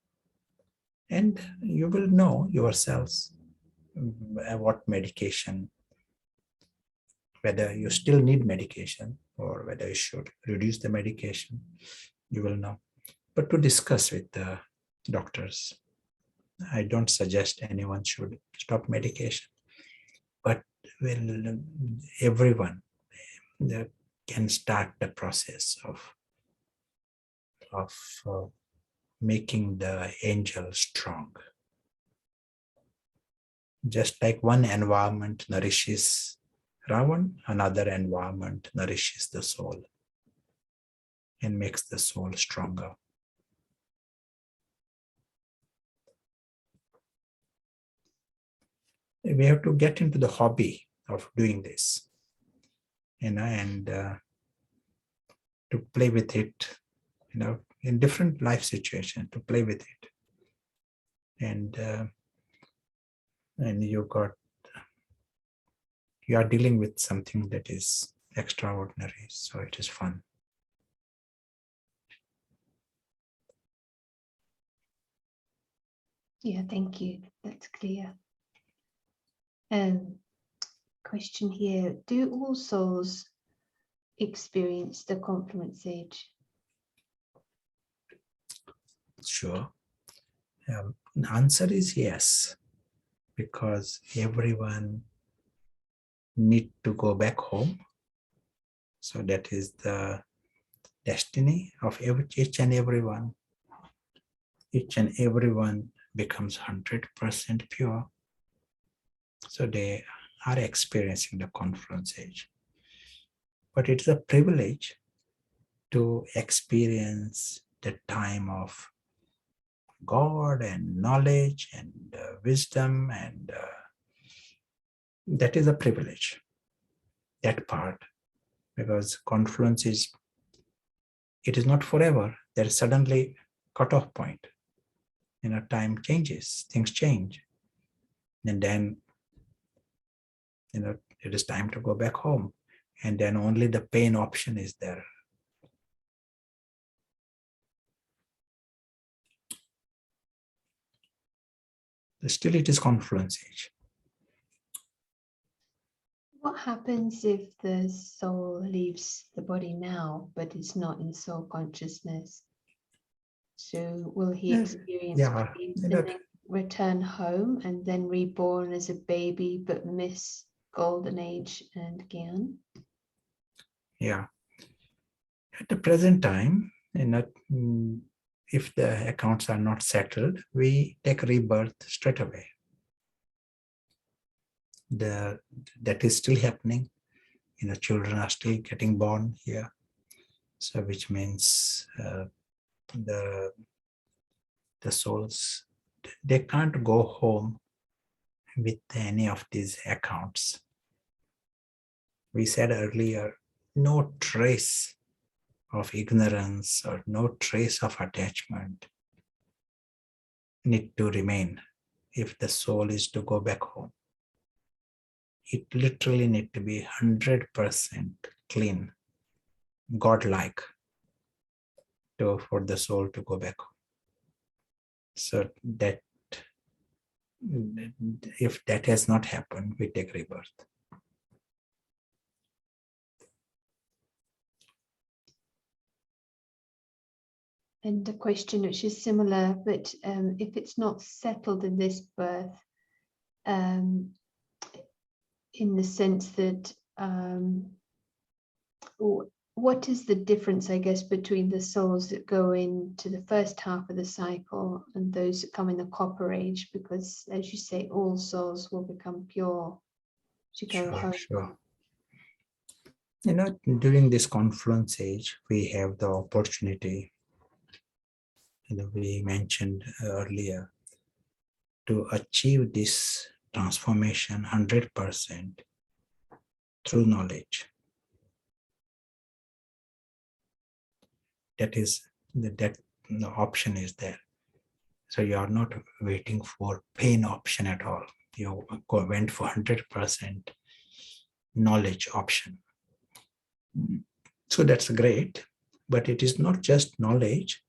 And you will know yourselves what medication, whether you still need medication or whether you should reduce the medication, you will know. But to discuss with the doctors, I don't suggest anyone should stop medication, but everyone can start the process of making the angel strong. Just like one environment nourishes Ravan, another environment nourishes the soul and makes the soul stronger. We have to get into the hobby of doing this, and to play with it, in different life situations, to play with it. And you are dealing with something that is extraordinary, so it is fun. Yeah, thank you. That's clear. question here. Do all souls experience the Confluence Age? Sure. The answer is yes, because everyone need to go back home. So that is the destiny of each and everyone. Each and everyone becomes 100% pure. So they are experiencing the Confluence Age. But it's a privilege to experience the time of God and knowledge and wisdom, and that is a privilege, that part, because Confluence it is not forever. There is suddenly cutoff point. Time changes, things change, and then it is time to go back home, and then only the pain option is there. Still, it is Confluence Age. What happens if the soul leaves the body now, but it's not in soul consciousness? So will he experience pain and then return home and then reborn as a baby, but miss Golden Age and Gyan? Yeah. At the present time, if the accounts are not settled, we take rebirth straight away. That is still happening. Children are still getting born here. So which means the souls, they can't go home with any of these accounts. We said earlier, no trace of ignorance or no trace of attachment need to remain if the soul is to go back home. It literally need to be 100% clean, godlike, for the soul to go back home. So that if that has not happened, we take rebirth. And a question which is similar, but if it's not settled in this birth, in the sense that what is the difference, I guess, between the souls that go into the first half of the cycle and those that come in the Copper Age? Because, as you say, all souls will become pure to go home. Sure. During this Confluence Age, we have the opportunity, we mentioned earlier, to achieve this transformation 100% through knowledge. That is the option is there. So you are not waiting for pain option at all. You went for 100% knowledge option. So that's great, but it is not just knowledge.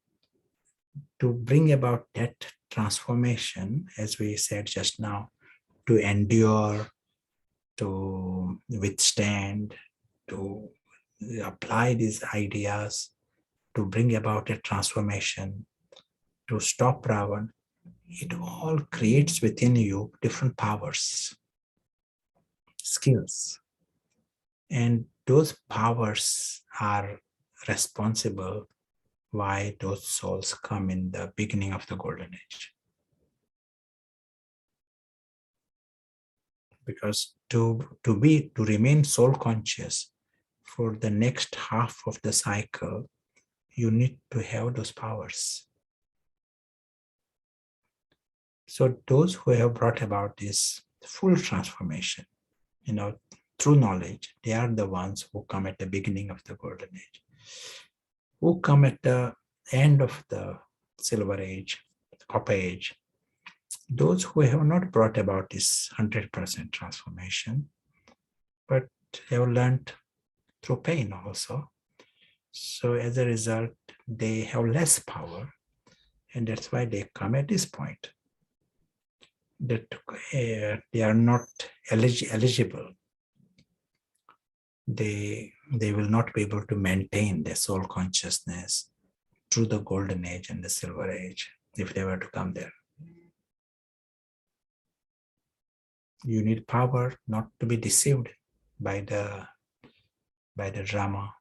To bring about that transformation, as we said just now, to endure, to withstand, to apply these ideas, to bring about a transformation, to stop Ravan, it all creates within you different powers, skills. And those powers are responsible why those souls come in the beginning of the Golden Age. Because to remain soul conscious for the next half of the cycle, you need to have those powers. So those who have brought about this full transformation, through knowledge, they are the ones who come at the beginning of the Golden Age. Who come at the end of the Silver Age, the Copper Age, those who have not brought about this 100% transformation, but have learned through pain also. So as a result, they have less power, and that's why they come at this point. That they are not eligible they will not be able to maintain their soul consciousness through the golden age and the silver age if they were to come there. You need power not to be deceived by the drama,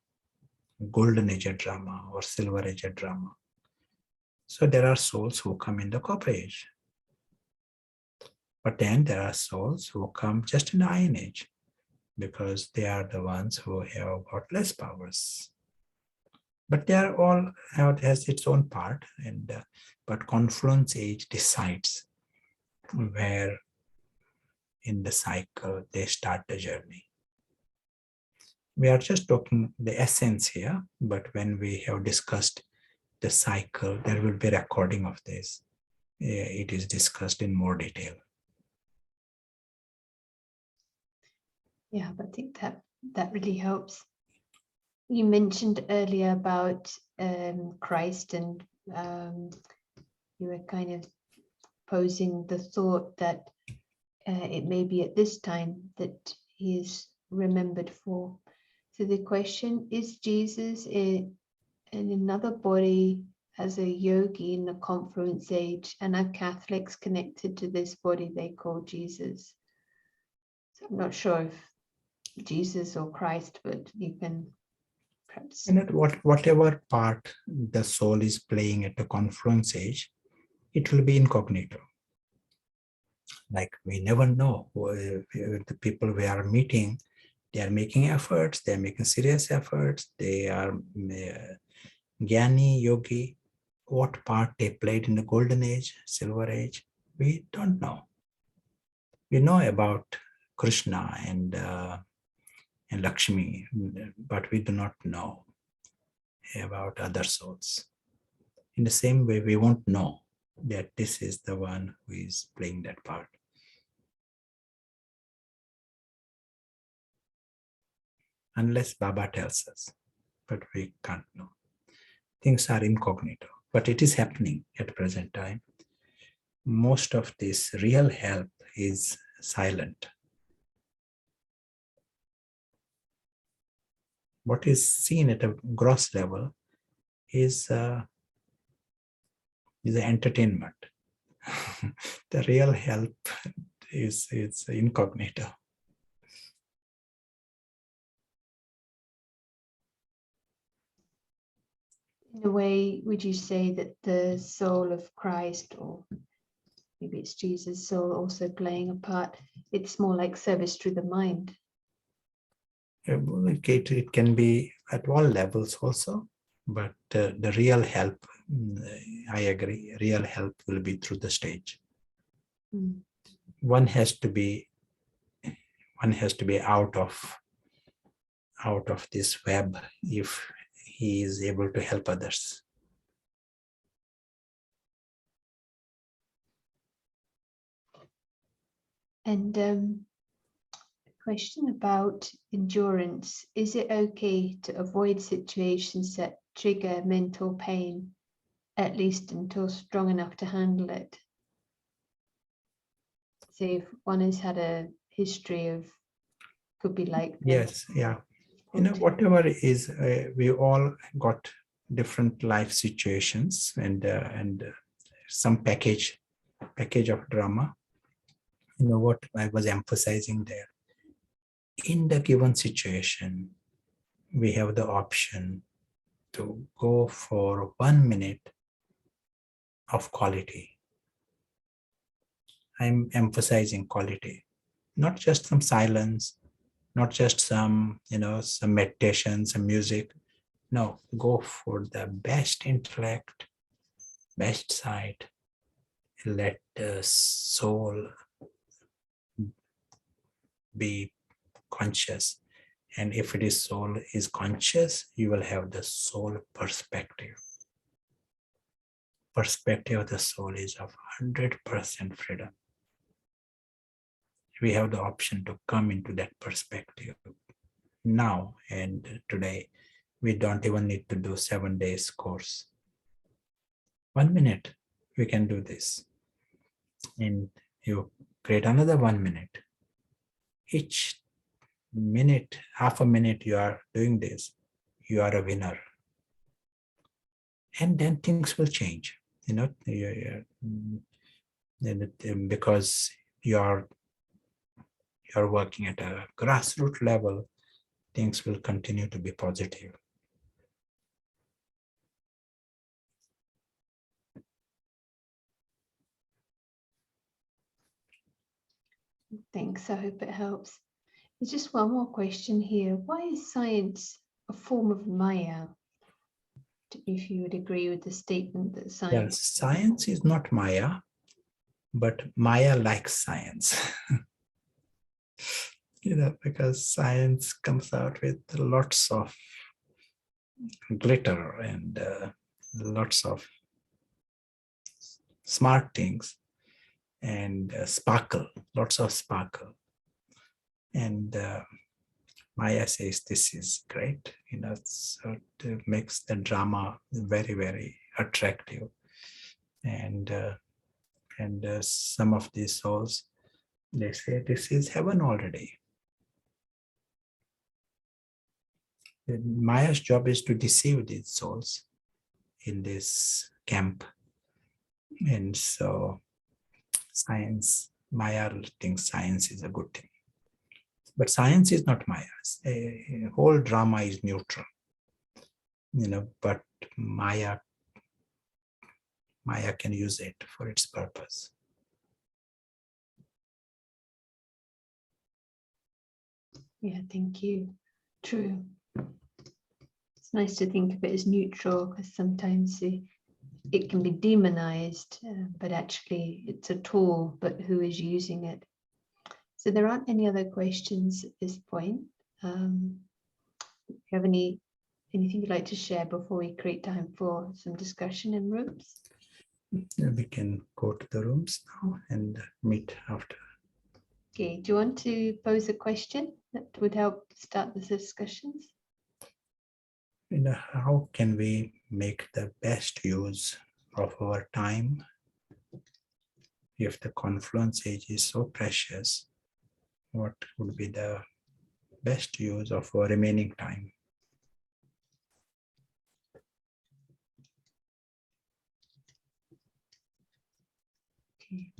golden age drama or silver age drama. So there are souls who come in the copper age. But then there are souls who come just in the iron age because they are the ones who have got less powers. But they are all has its own part, and but Confluence Age decides where in the cycle they start the journey. We are just talking the essence here, but when we have discussed the cycle, there will be a recording of this. It is discussed in more detail. Yeah, but I think that really helps. You mentioned earlier about Christ, and you were kind of posing the thought that it may be at this time that he is remembered for. So the question is, Jesus in another body as a yogi in the Confluence Age, and are Catholics connected to this body they call Jesus? So I'm not sure if Jesus or Christ, but you can perhaps. And whatever part the soul is playing at the Confluence Age, it will be incognito. Like we never know the people we are meeting. They are making efforts. They are making serious efforts. They are Jnani, yogi. What part they played in the golden age, silver age, we don't know. We know about Krishna and Lakshmi, but we do not know about other souls. In the same way, we won't know that this is the one who is playing that part. Unless Baba tells us, but we can't know. Things are incognito, but it is happening at present time. Most of this real help is silent. What is seen at a gross level is the entertainment. The real help is incognito. In a way, would you say that the soul of Christ, or maybe it's Jesus' soul also playing a part, it's more like service through the mind? It can be at all levels also, but the real help, I agree, real help will be through the stage. Mm. One has to be out of this web if he is able to help others. And a question about endurance. Is it okay to avoid situations that trigger mental pain, at least until strong enough to handle it? Say if one has had a history of, could be like Yes, yeah. Whatever is, we all got different life situations and some package of drama. What I was emphasizing there. In the given situation, we have the option to go for 1 minute of quality. I'm emphasizing quality, not just some silence, not just some meditation, some music. No, go for the best intellect, best side. Let the soul be conscious. And if it is soul is conscious, you will have the soul perspective. Perspective of the soul is of 100% freedom. We have the option to come into that perspective now and today. We don't even need to do 7 days course. 1 minute, we can do this. And you create another 1 minute. Each minute, half a minute you are doing this, you are a winner. And then things will change, because you're working at a grassroots level, things will continue to be positive. Thanks, I hope it helps. There's just one more question here. Why is science a form of Maya? If you would agree with the statement that science... Yes, science is not Maya, but Maya likes science. Because science comes out with lots of glitter and lots of smart things and sparkle, lots of sparkle. And Maya says this is great, so it makes the drama very, very attractive. And some of these souls, they say this is heaven already. Maya's job is to deceive these souls in this camp. And so Maya thinks science is a good thing. But science is not Maya. A whole drama is neutral. But Maya can use it for its purpose. Yeah, thank you. True. It's nice to think of it as neutral, because sometimes it can be demonized, but actually it's a tool, but who is using it? So there aren't any other questions at this point. Do you have anything you'd like to share before we create time for some discussion in rooms? We can go to the rooms now and meet after. Okay, do you want to pose a question that would help start the discussions? How can we make the best use of our time if the Confluence Age is so precious? What would be the best use of our remaining time? Okay.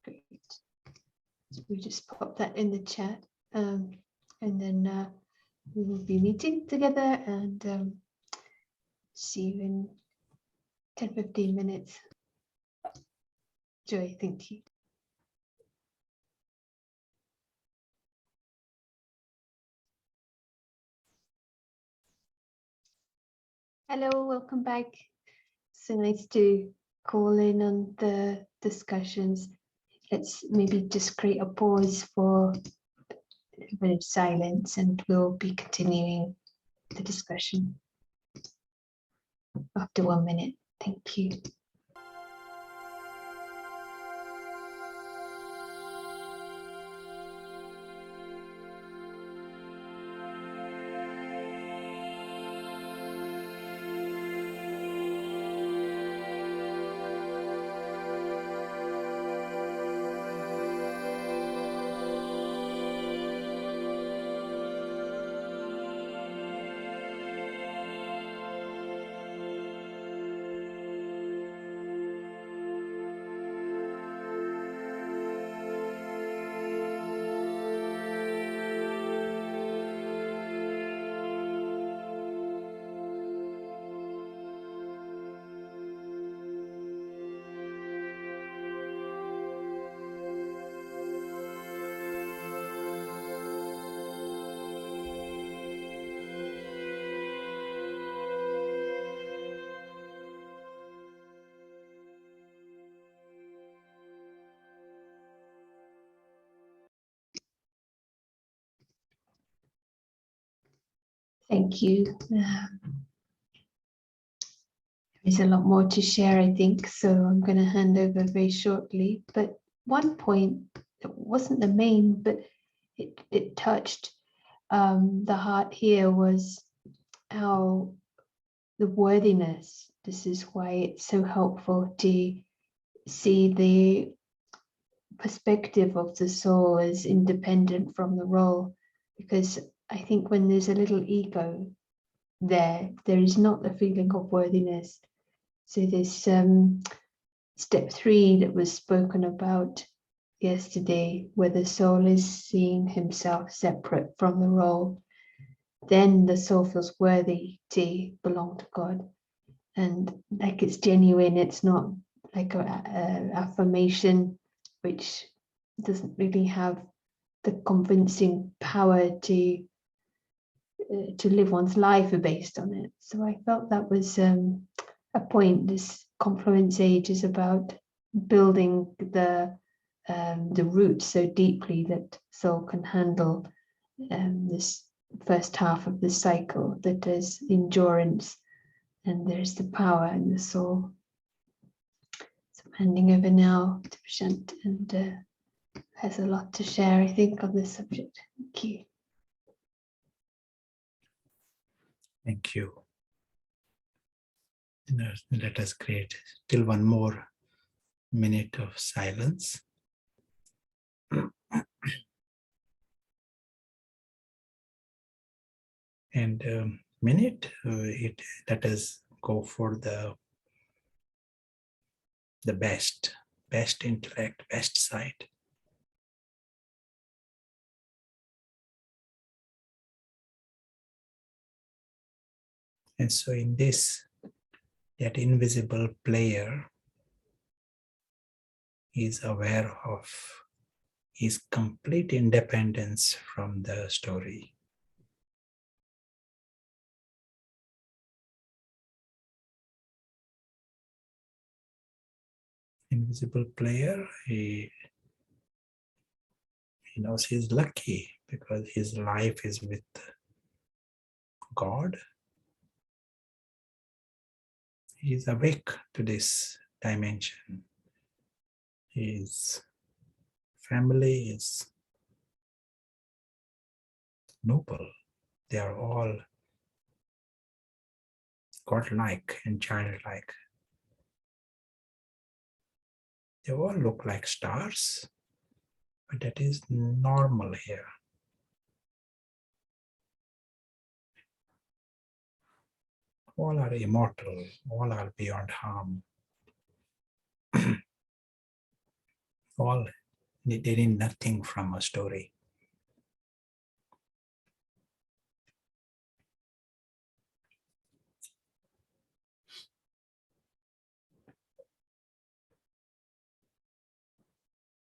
Great. So we just pop that in the chat, and then we will be meeting together, and see you in 10-15 minutes. Joy, thank you. Hello, welcome back. So nice to call in on the discussions. Let's maybe just create a pause for a bit of silence, and we'll be continuing the discussion after 1 minute. Thank you. Thank you. There's a lot more to share, I think, so I'm going to hand over very shortly. But one point that wasn't the main, but it touched the heart here, was how the worthiness this is why it's so helpful to see the perspective of the soul as independent from the role, because I think when there's a little ego there is not the feeling of worthiness. So this step 3 that was spoken about yesterday, where the soul is seeing himself separate from the role, then the soul feels worthy to belong to God, and like it's genuine. It's not like a affirmation which doesn't really have the convincing power to live one's life based on it. So I felt that was a point. This Confluence Age is about building the roots so deeply that soul can handle this first half of the cycle, that there's endurance and there's the power in the soul. So I'm handing over now to Prashant, and has a lot to share, I think, on this subject. Thank you. Thank you. Let us create till one more minute of silence. And minute, let us go for the best intellect, best side. And so in this, that invisible player is aware of his complete independence from the story. Invisible player, he knows he's lucky because his life is with God. He is awake to this dimension. His family is noble. They are all godlike and childlike. They all look like stars, but that is normal here. All are immortal, all are beyond harm. All, they need nothing from a story.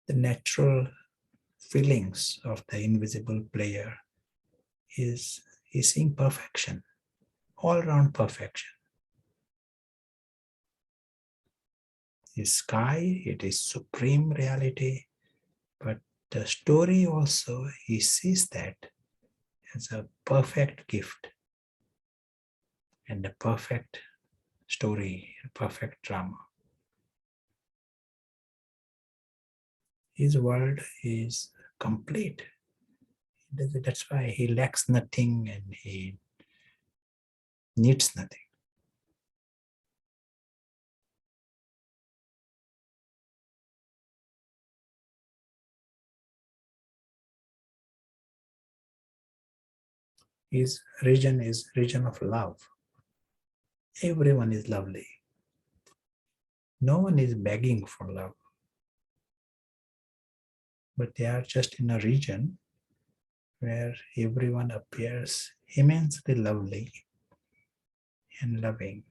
The natural feelings of the invisible player is seeing perfection, all around perfection. His sky, it is supreme reality, but the story also, he sees that as a perfect gift and a perfect story, a perfect drama. His world is complete. That's why he lacks nothing and he needs nothing. His region is region of love. Everyone is lovely. No one is begging for love. But they are just in a region where everyone appears immensely lovely and loving.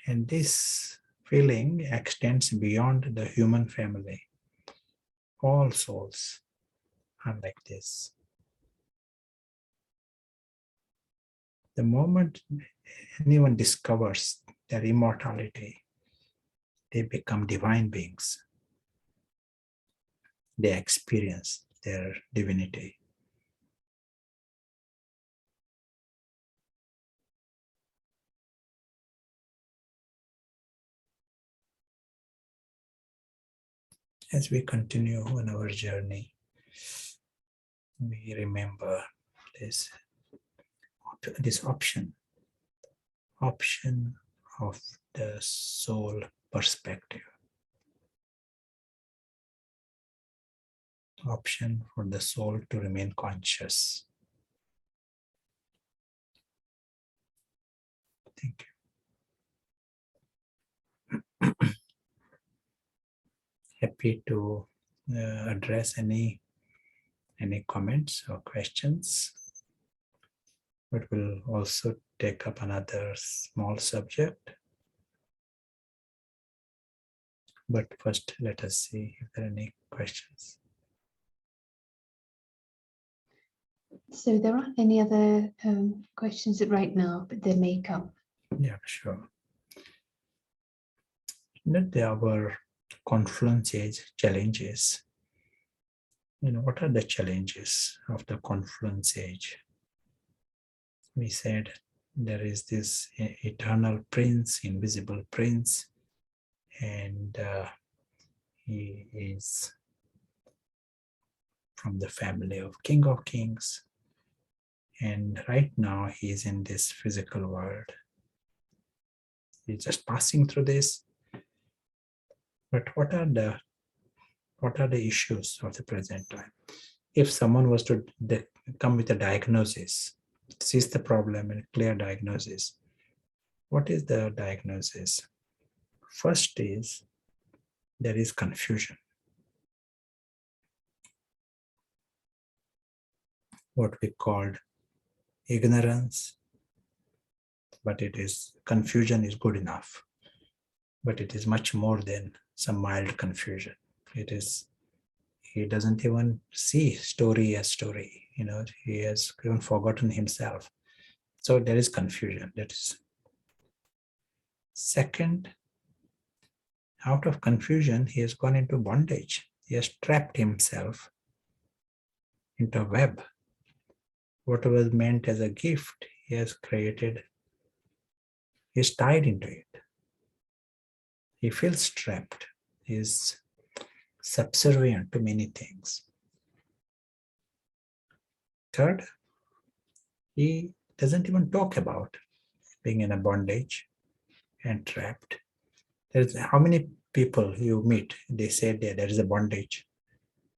And this feeling extends beyond the human family. All souls are like this. The moment anyone discovers their immortality, they become divine beings. They experience their divinity. As we continue on our journey, we remember this option. option of the soul perspective. Option for the soul to remain conscious. Thank you. Happy to address any comments or questions, but we'll also take up another small subject. But first, let us see if there are any questions. So there aren't any other questions right now, but they may come. Yeah, sure. Our Confluence Age challenges. What are the challenges of the Confluence Age? We said there is this eternal prince, invisible prince, and he is from the family of King of Kings. And right now he is in this physical world. He's just passing through this. But what are the issues of the present time? If someone was to come with a diagnosis, sees the problem and clear diagnosis, what is the diagnosis? First is there is confusion. What we called ignorance, but confusion is good enough. But it is much more than some mild confusion. He doesn't even see story as story. He has even forgotten himself. So there is confusion. That is. Second, out of confusion, he has gone into bondage. He has trapped himself into a web. What was meant as a gift, he has created, he is tied into it. He feels trapped. He is subservient to many things. Third, he doesn't even talk about being in a bondage and trapped. How many people you meet, they say there is a bondage.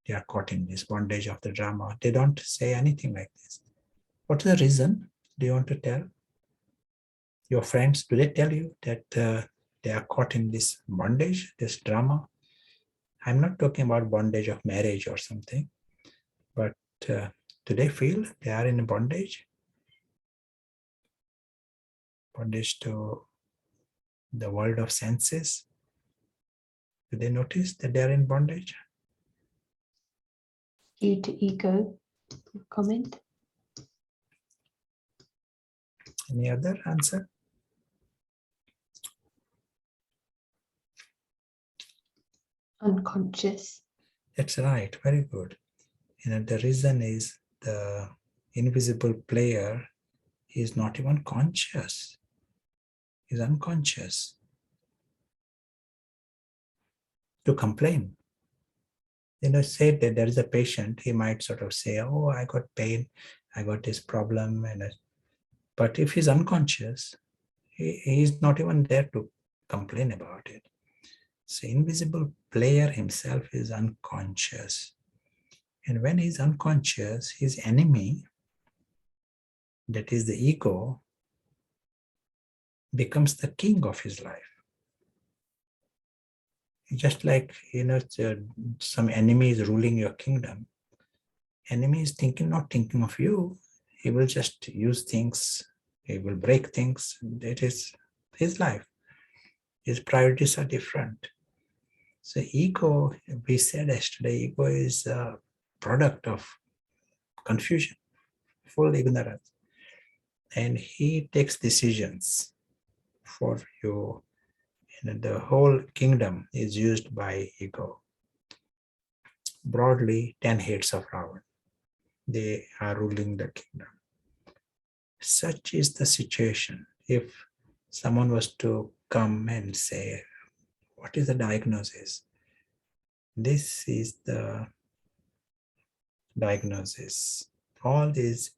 They are caught in this bondage of the drama. They don't say anything like this. What is the reason? Do you want to tell? Your friends, do they tell you that they are caught in this bondage, this drama? I'm not talking about bondage of marriage or something, but do they feel they are in a bondage? Bondage to the world of senses? Do they notice that they are in bondage? Due to ego, comment? Any other answer? Unconscious. That's right, very good. The reason is the invisible player is not even conscious. He's unconscious. To complain. Say that there is a patient, he might sort of say, oh, I got pain, I got this problem. But if he's unconscious, he's not even there to complain about it. So invisible player himself is unconscious. And when he's unconscious, his enemy, that is the ego, becomes the king of his life. Just like, some enemy is ruling your kingdom. Enemy is not thinking of you. He will just use things. He will break things. It is his life. His priorities are different. So ego, we said yesterday, ego is a product of confusion, full ignorance. And he takes decisions for you. The whole kingdom is used by ego. Broadly, 10 heads of Ravan. They are ruling the kingdom. Such is the situation. If someone was to come and say, what is the diagnosis? This is the diagnosis. All these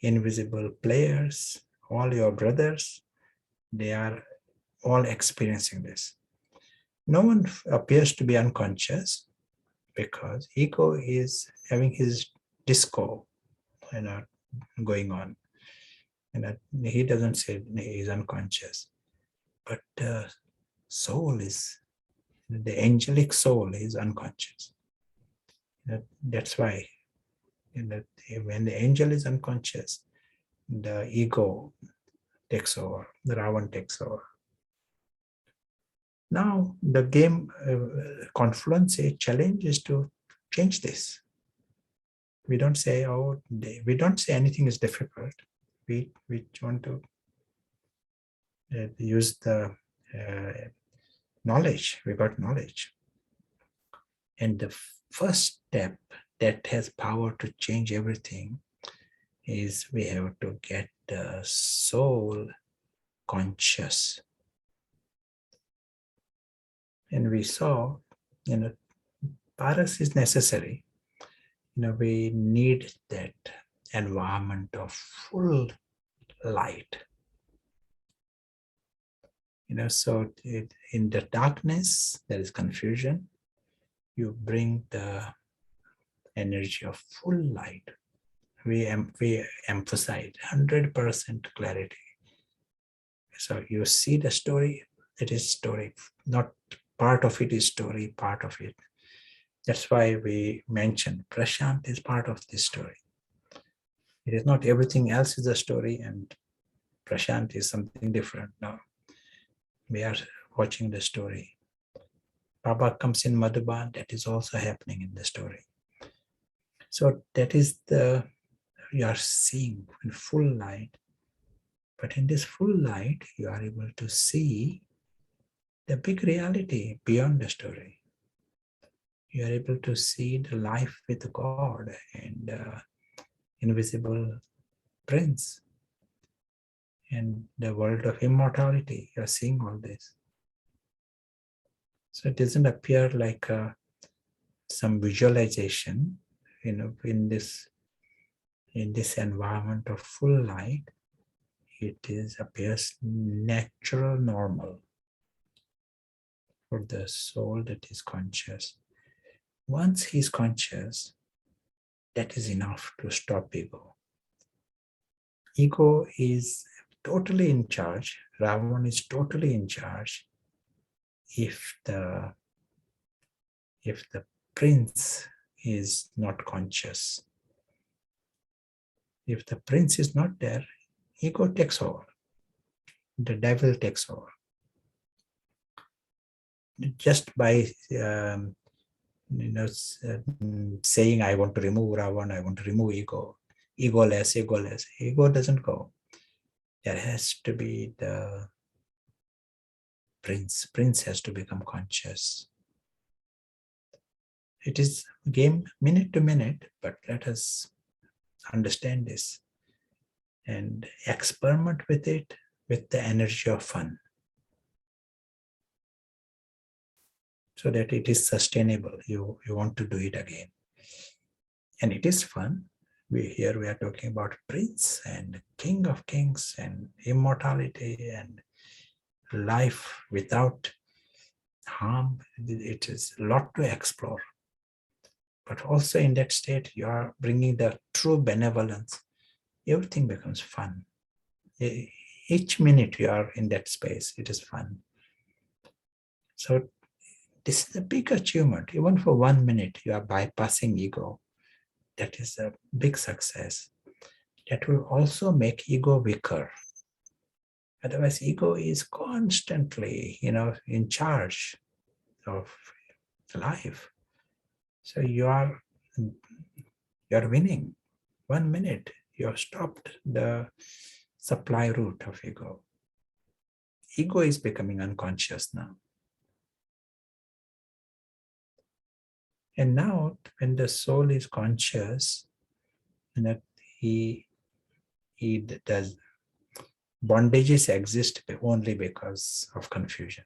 invisible players, all your brothers, They are all experiencing this. No one appears to be unconscious because ego is having his disco, going on. He doesn't say he is unconscious, but soul is, the angelic soul is unconscious. That's why when the angel is unconscious, the ego takes over, the Ravan takes over. Now, the game Confluence Age challenge is to change this. We don't say, we don't say anything is difficult. We want to use the knowledge. We got knowledge. And the first step that has power to change everything is we have to get the soul conscious. And we saw, paras is necessary. We need that environment of full light. So in the darkness, there is confusion. You bring the energy of full light. We emphasize 100% clarity. So you see the story, it is story. Not part of it is story, part of it. That's why we mentioned Prashant is part of this story. It is not everything else is a story and Prashant is something different. No, we are watching the story. Baba comes in Madhuban, that is also happening in the story. So that is you are seeing in full light. But in this full light, you are able to see the big reality beyond the story. You are able to see the life with God and invisible prince and the world of immortality. You are seeing all this. So it doesn't appear like some visualization, in this environment of full light. It appears natural, normal for the soul that is conscious. Once he's conscious, that is enough to stop ego. Ego is totally in charge. Ravan is totally in charge. If the prince is not conscious, if the prince is not there, ego takes over. The devil takes over. Just by saying, I want to remove Ravan, I want to remove ego, egoless. Ego doesn't go. There has to be the prince. Prince has to become conscious. It is game minute to minute, but let us understand this and experiment with it with the energy of fun, so that it is sustainable. You want to do it again. And it is fun. Here we are talking about prince and king of kings and immortality and life without harm. It is a lot to explore. But also in that state, you are bringing the true benevolence. Everything becomes fun. Each minute you are in that space, it is fun. So this is a big achievement. Even for 1 minute, you are bypassing ego. That is a big success. That will also make ego weaker. Otherwise, ego is constantly, in charge of life. So you are winning. 1 minute, you have stopped the supply route of ego. Ego is becoming unconscious now. And now, when the soul is conscious, he does, bondages exist only because of confusion.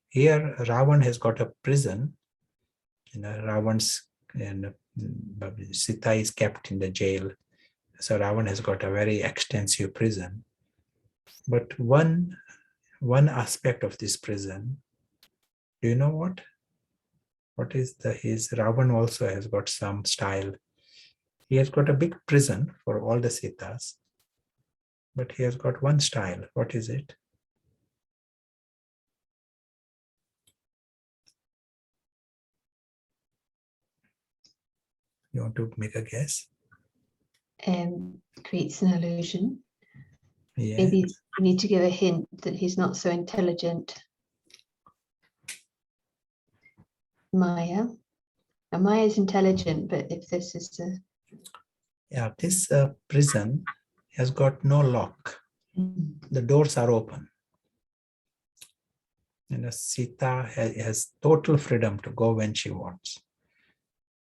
Here, Ravan has got a prison. Ravan's Sita is kept in the jail. So Ravan has got a very extensive prison. But one aspect of this prison, do you know what? What is his Ravan also has got some style. He has got a big prison for all the Sitas, but he has got one style. What is it? You want to make a guess? Creates an illusion. Yeah. Maybe we need to give a hint that he's not so intelligent. Maya. Now, Maya is intelligent, but if this is a... Yeah, this prison has got no lock. The doors are open. And Sita has total freedom to go when she wants.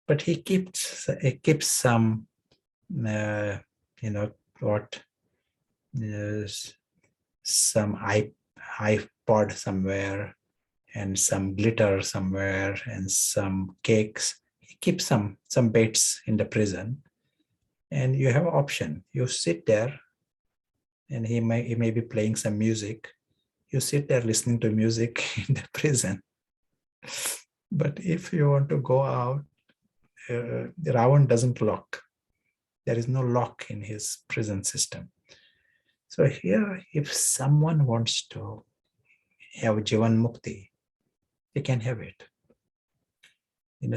But he keeps some, some iPod somewhere, and some glitter somewhere, and some cakes. He keeps some bits in the prison, and you have an option. You sit there, and he may be playing some music. You sit there listening to music in the prison. But if you want to go out, Ravan doesn't lock. There is no lock in his prison system. So here, if someone wants to have Jivan Mukti, they can have it.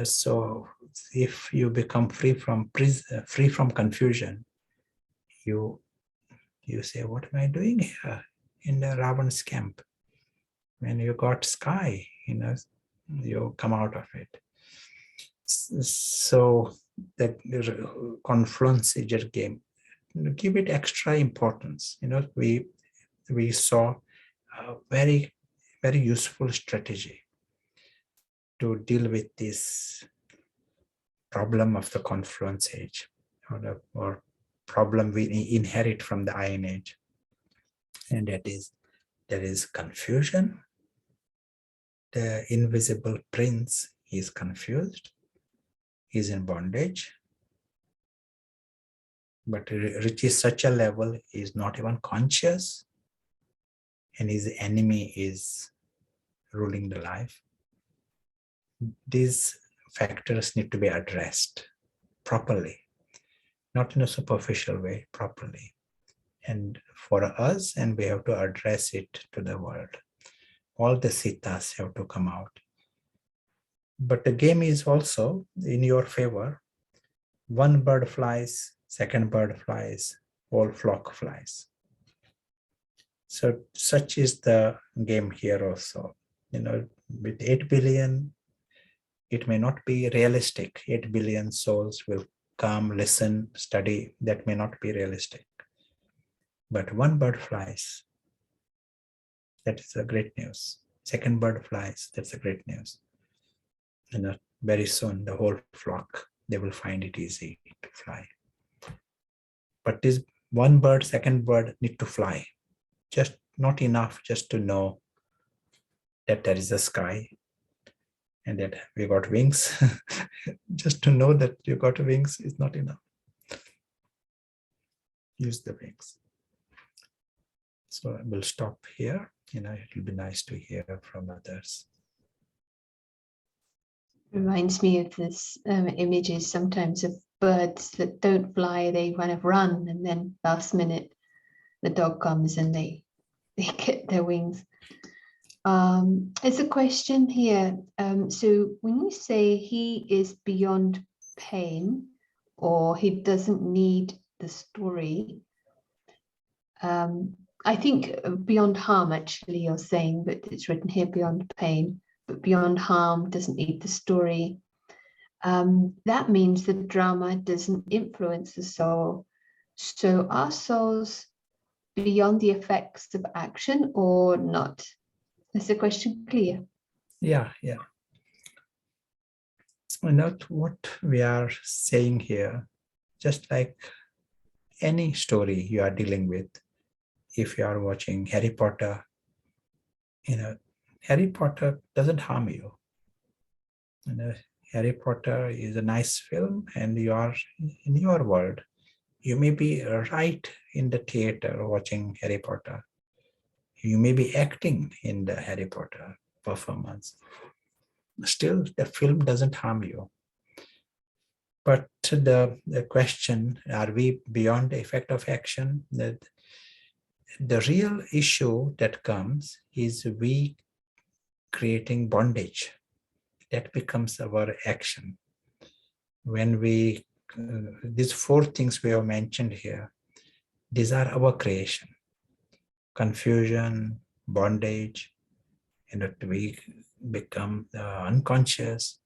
So if you become free from confusion, you say, what am I doing here in the Ravan's camp? When you got sky, you come out of it. So that Confluence Age game, give it extra importance. We saw a very, very useful strategy to deal with this problem of the Confluence Age, or problem we inherit from the Iron Age. And there is confusion. The invisible prince is confused. He's in bondage. But reaches such a level, he is not even conscious, and his enemy is ruling the life. These factors need to be addressed properly, not in a superficial way, properly. And for us, and we have to address it to the world. All the Sitas have to come out. But the game is also in your favor. One bird flies, second bird flies, whole flock flies. So such is the game here also. With 8 billion, it may not be realistic. 8 billion souls will come, listen, study. That may not be realistic. But one bird flies. That is a great news. Second bird flies. That's a great news. Very soon, the whole flock, they will find it easy to fly. But this one bird, second bird need to fly. Just not enough just to know that there is a sky and that we got wings. Just to know that you got wings is not enough. Use the wings. So I will stop here. It will be nice to hear from others. Reminds me of this images sometimes of birds that don't fly, they kind of run, and then last minute the dog comes and they get their wings. There's a question here. So when you say he is beyond pain, or he doesn't need the story, I think beyond harm, actually, you're saying, but it's written here beyond pain, but beyond harm, doesn't need the story. That means the drama doesn't influence the soul. So are souls beyond the effects of action or not? Is the question clear? Yeah. So not what we are saying here, just like any story you are dealing with. If you are watching Harry Potter, Harry Potter doesn't harm you. Harry Potter is a nice film and you are in your world. You may be right in the theater watching Harry Potter. You may be acting in the Harry Potter performance. Still, the film doesn't harm you. But the question, are we beyond the effect of action? The real issue that comes is we creating bondage. That becomes our action. When we, these four things we have mentioned here, these are our creation. Confusion, bondage, we become unconscious.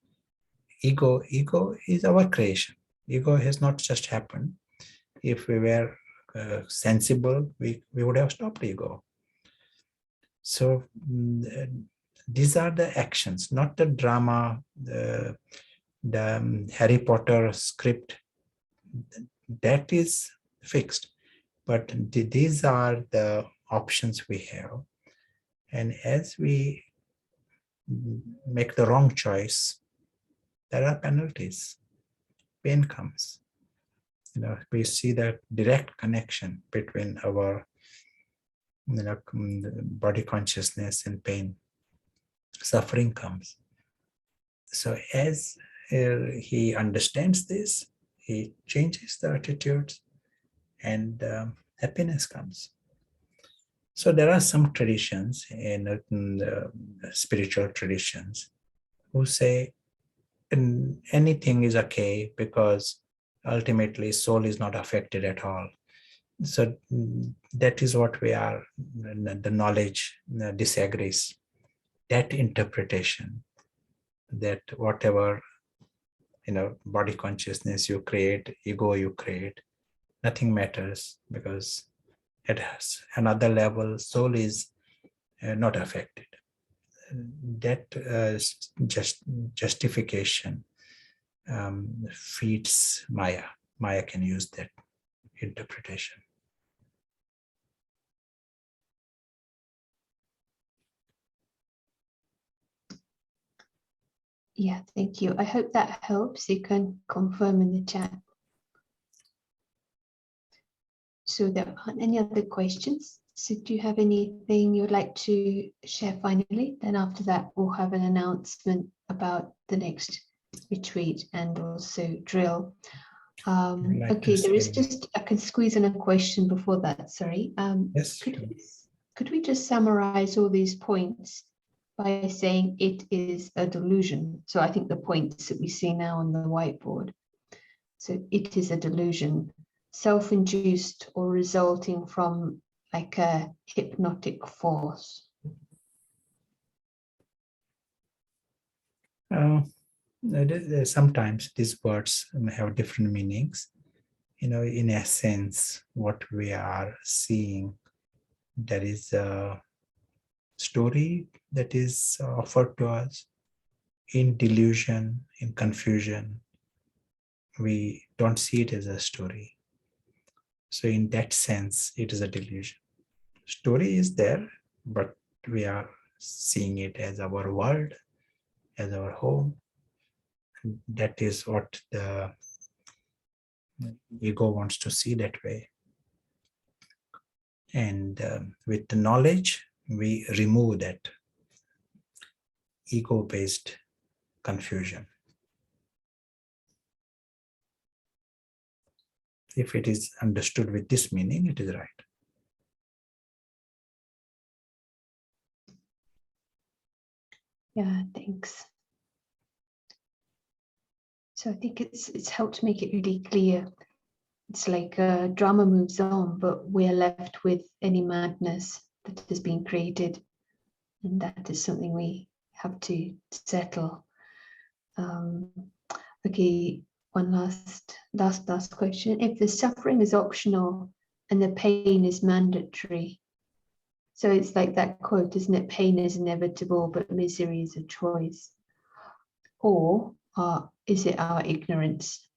Ego is our creation. Ego has not just happened. If we were sensible, we would have stopped ego. So these are the actions, not the drama, the Harry Potter script. That is fixed. But these are the options we have. And as we make the wrong choice, there are penalties. Pain comes. We see that direct connection between our body consciousness and pain. Suffering comes. So as he understands this, he changes the attitudes and happiness comes. So there are some traditions in spiritual traditions who say anything is okay because ultimately soul is not affected at all. So that is what we are, the knowledge disagrees. That interpretation, that whatever body consciousness you create, ego you create, nothing matters because at another level, soul is not affected. That justification feeds Maya. Maya can use that interpretation. Yeah, thank you. I hope that helps. You can confirm in the chat. So there aren't any other questions. So do you have anything you'd like to share finally? Then after that, we'll have an announcement about the next retreat and also drill. Okay, there is just, I can squeeze in a question before that, sorry. Yes. Could we just summarize all these points by saying it is a delusion? So I think the points that we see now on the whiteboard. So it is a delusion, self-induced or resulting from like a hypnotic force. Sometimes these words have different meanings. In essence, what we are seeing, there is a story that is offered to us in delusion, in confusion. We don't see it as a story. So in that sense, it is a delusion. Story is there, but we are seeing it as our world, as our home. That is what the ego wants to see that way. And with the knowledge, we remove that ego-based confusion. If it is understood with this meaning, it is right. Yeah, thanks. So I think it's helped make it really clear. It's like drama moves on, but we're left with any madness that has been created. And that is something we have to settle. Okay, one last question. If the suffering is optional and the pain is mandatory, so it's like that quote, isn't it? Pain is inevitable, but misery is a choice. Or is it our ignorance?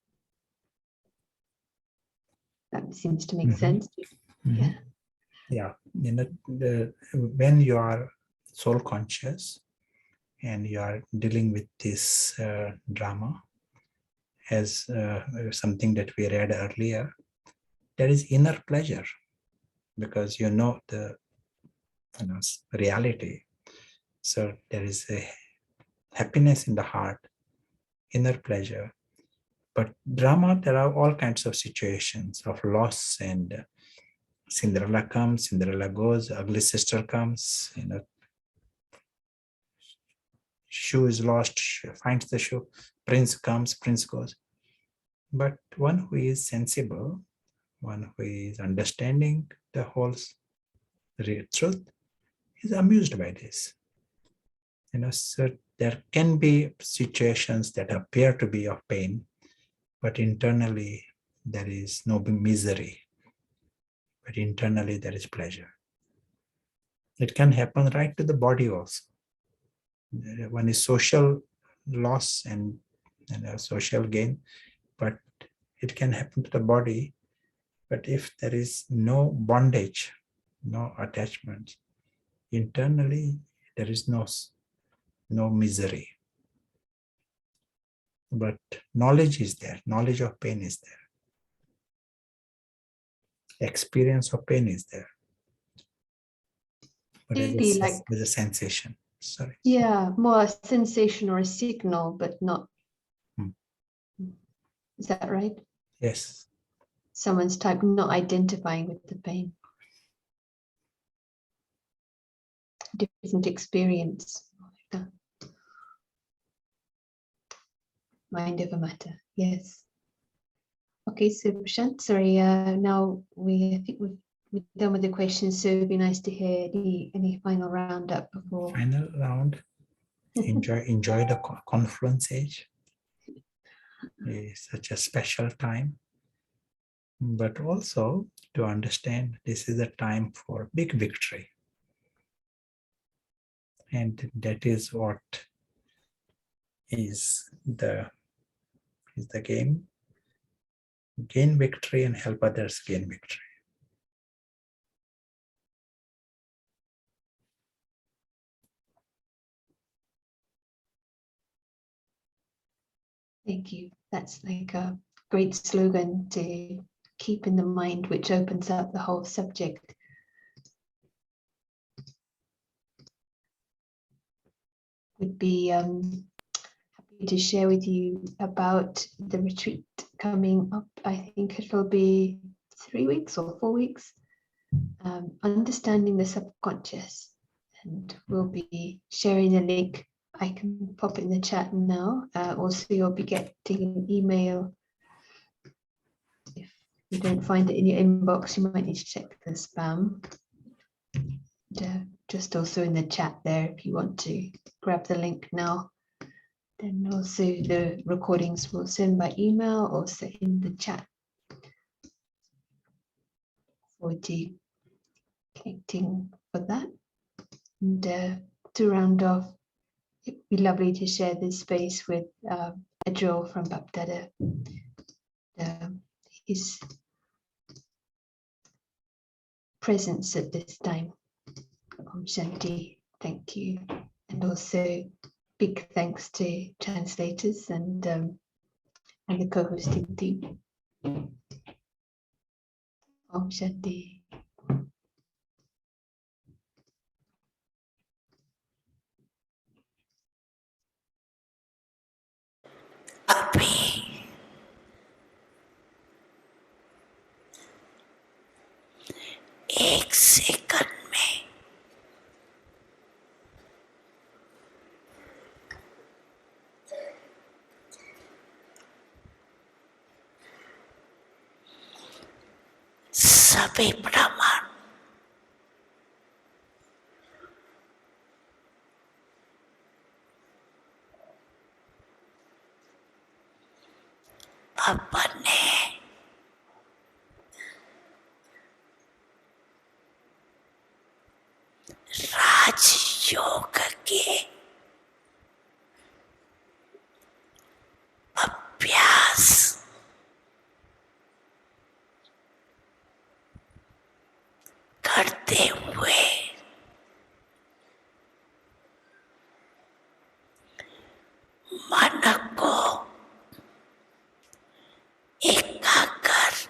That seems to make sense. Mm-hmm. Yeah. When you are soul conscious and you are dealing with this drama as something that we read earlier, there is inner pleasure because you know the reality. So there is a happiness in the heart, inner pleasure. But drama, there are all kinds of situations of loss, and Cinderella comes, Cinderella goes, ugly sister comes, shoe is lost, finds the shoe, prince comes, prince goes. But one who is sensible, one who is understanding the whole real truth, is amused by this. So there can be situations that appear to be of pain, but internally there is no misery, but internally there is pleasure. It can happen right to the body also. One is social loss and social gain, but it can happen to the body. But if there is no bondage, no attachment, internally there is no misery. But knowledge is there, knowledge of pain is there. Experience of pain is there. But Maybe like, as a sensation. Sorry. yeah, more a sensation or a signal, but not. Is that right? Yes. Someone's type not identifying with the pain. Different experience. Mind over matter. Yes. Okay, so Prashant, sorry. Now I think we're done with the questions. So it'd be nice to hear any final roundup before. Final round. Enjoy the Confluence Age. It's such a special time. But also to understand this is a time for big victory. And that is what is the game. Gain victory and help others gain victory. Thank you. That's like a great slogan to keep in the mind, which opens up the whole subject. Would be happy to share with you about the retreat coming up. I think it'll be 3 weeks or 4 weeks. Understanding the subconscious, and we'll be sharing a link. I can pop it in the chat now. Also, you'll be getting an email. If you don't find it in your inbox, you might need to check the spam. Just also in the chat there if you want to grab the link now. Then also the recordings will send by email, also in the chat. Forward to connecting for that. And to round off, it'd be lovely to share this space with Adriel from Bapdada. His presence at this time. Om Shanti, thank you. And also big thanks to translators and the co-hosting team. Om Shanti. अभी एक second में सभी ब्रह्मांड अपने राजयोग के अभ्यास करते हुए मन को एकाग्र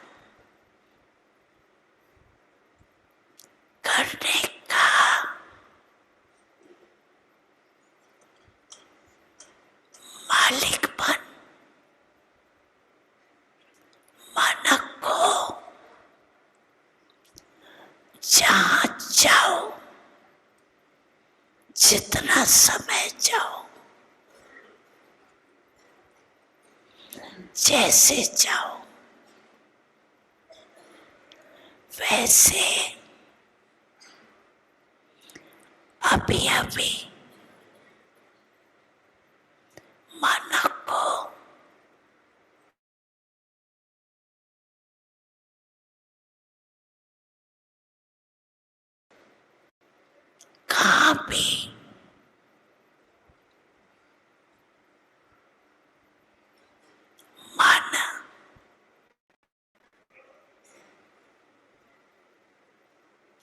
अपना समय जाओ, जैसे जाओ वैसे अभी अभी मन को कहाँ भी मन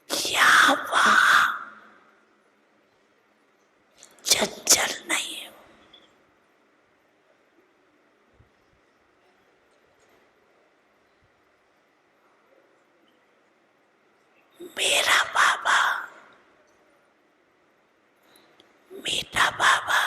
यहाँ वहाँ चंचल नहीं हो। मेरा बाबा, मीठा बाबा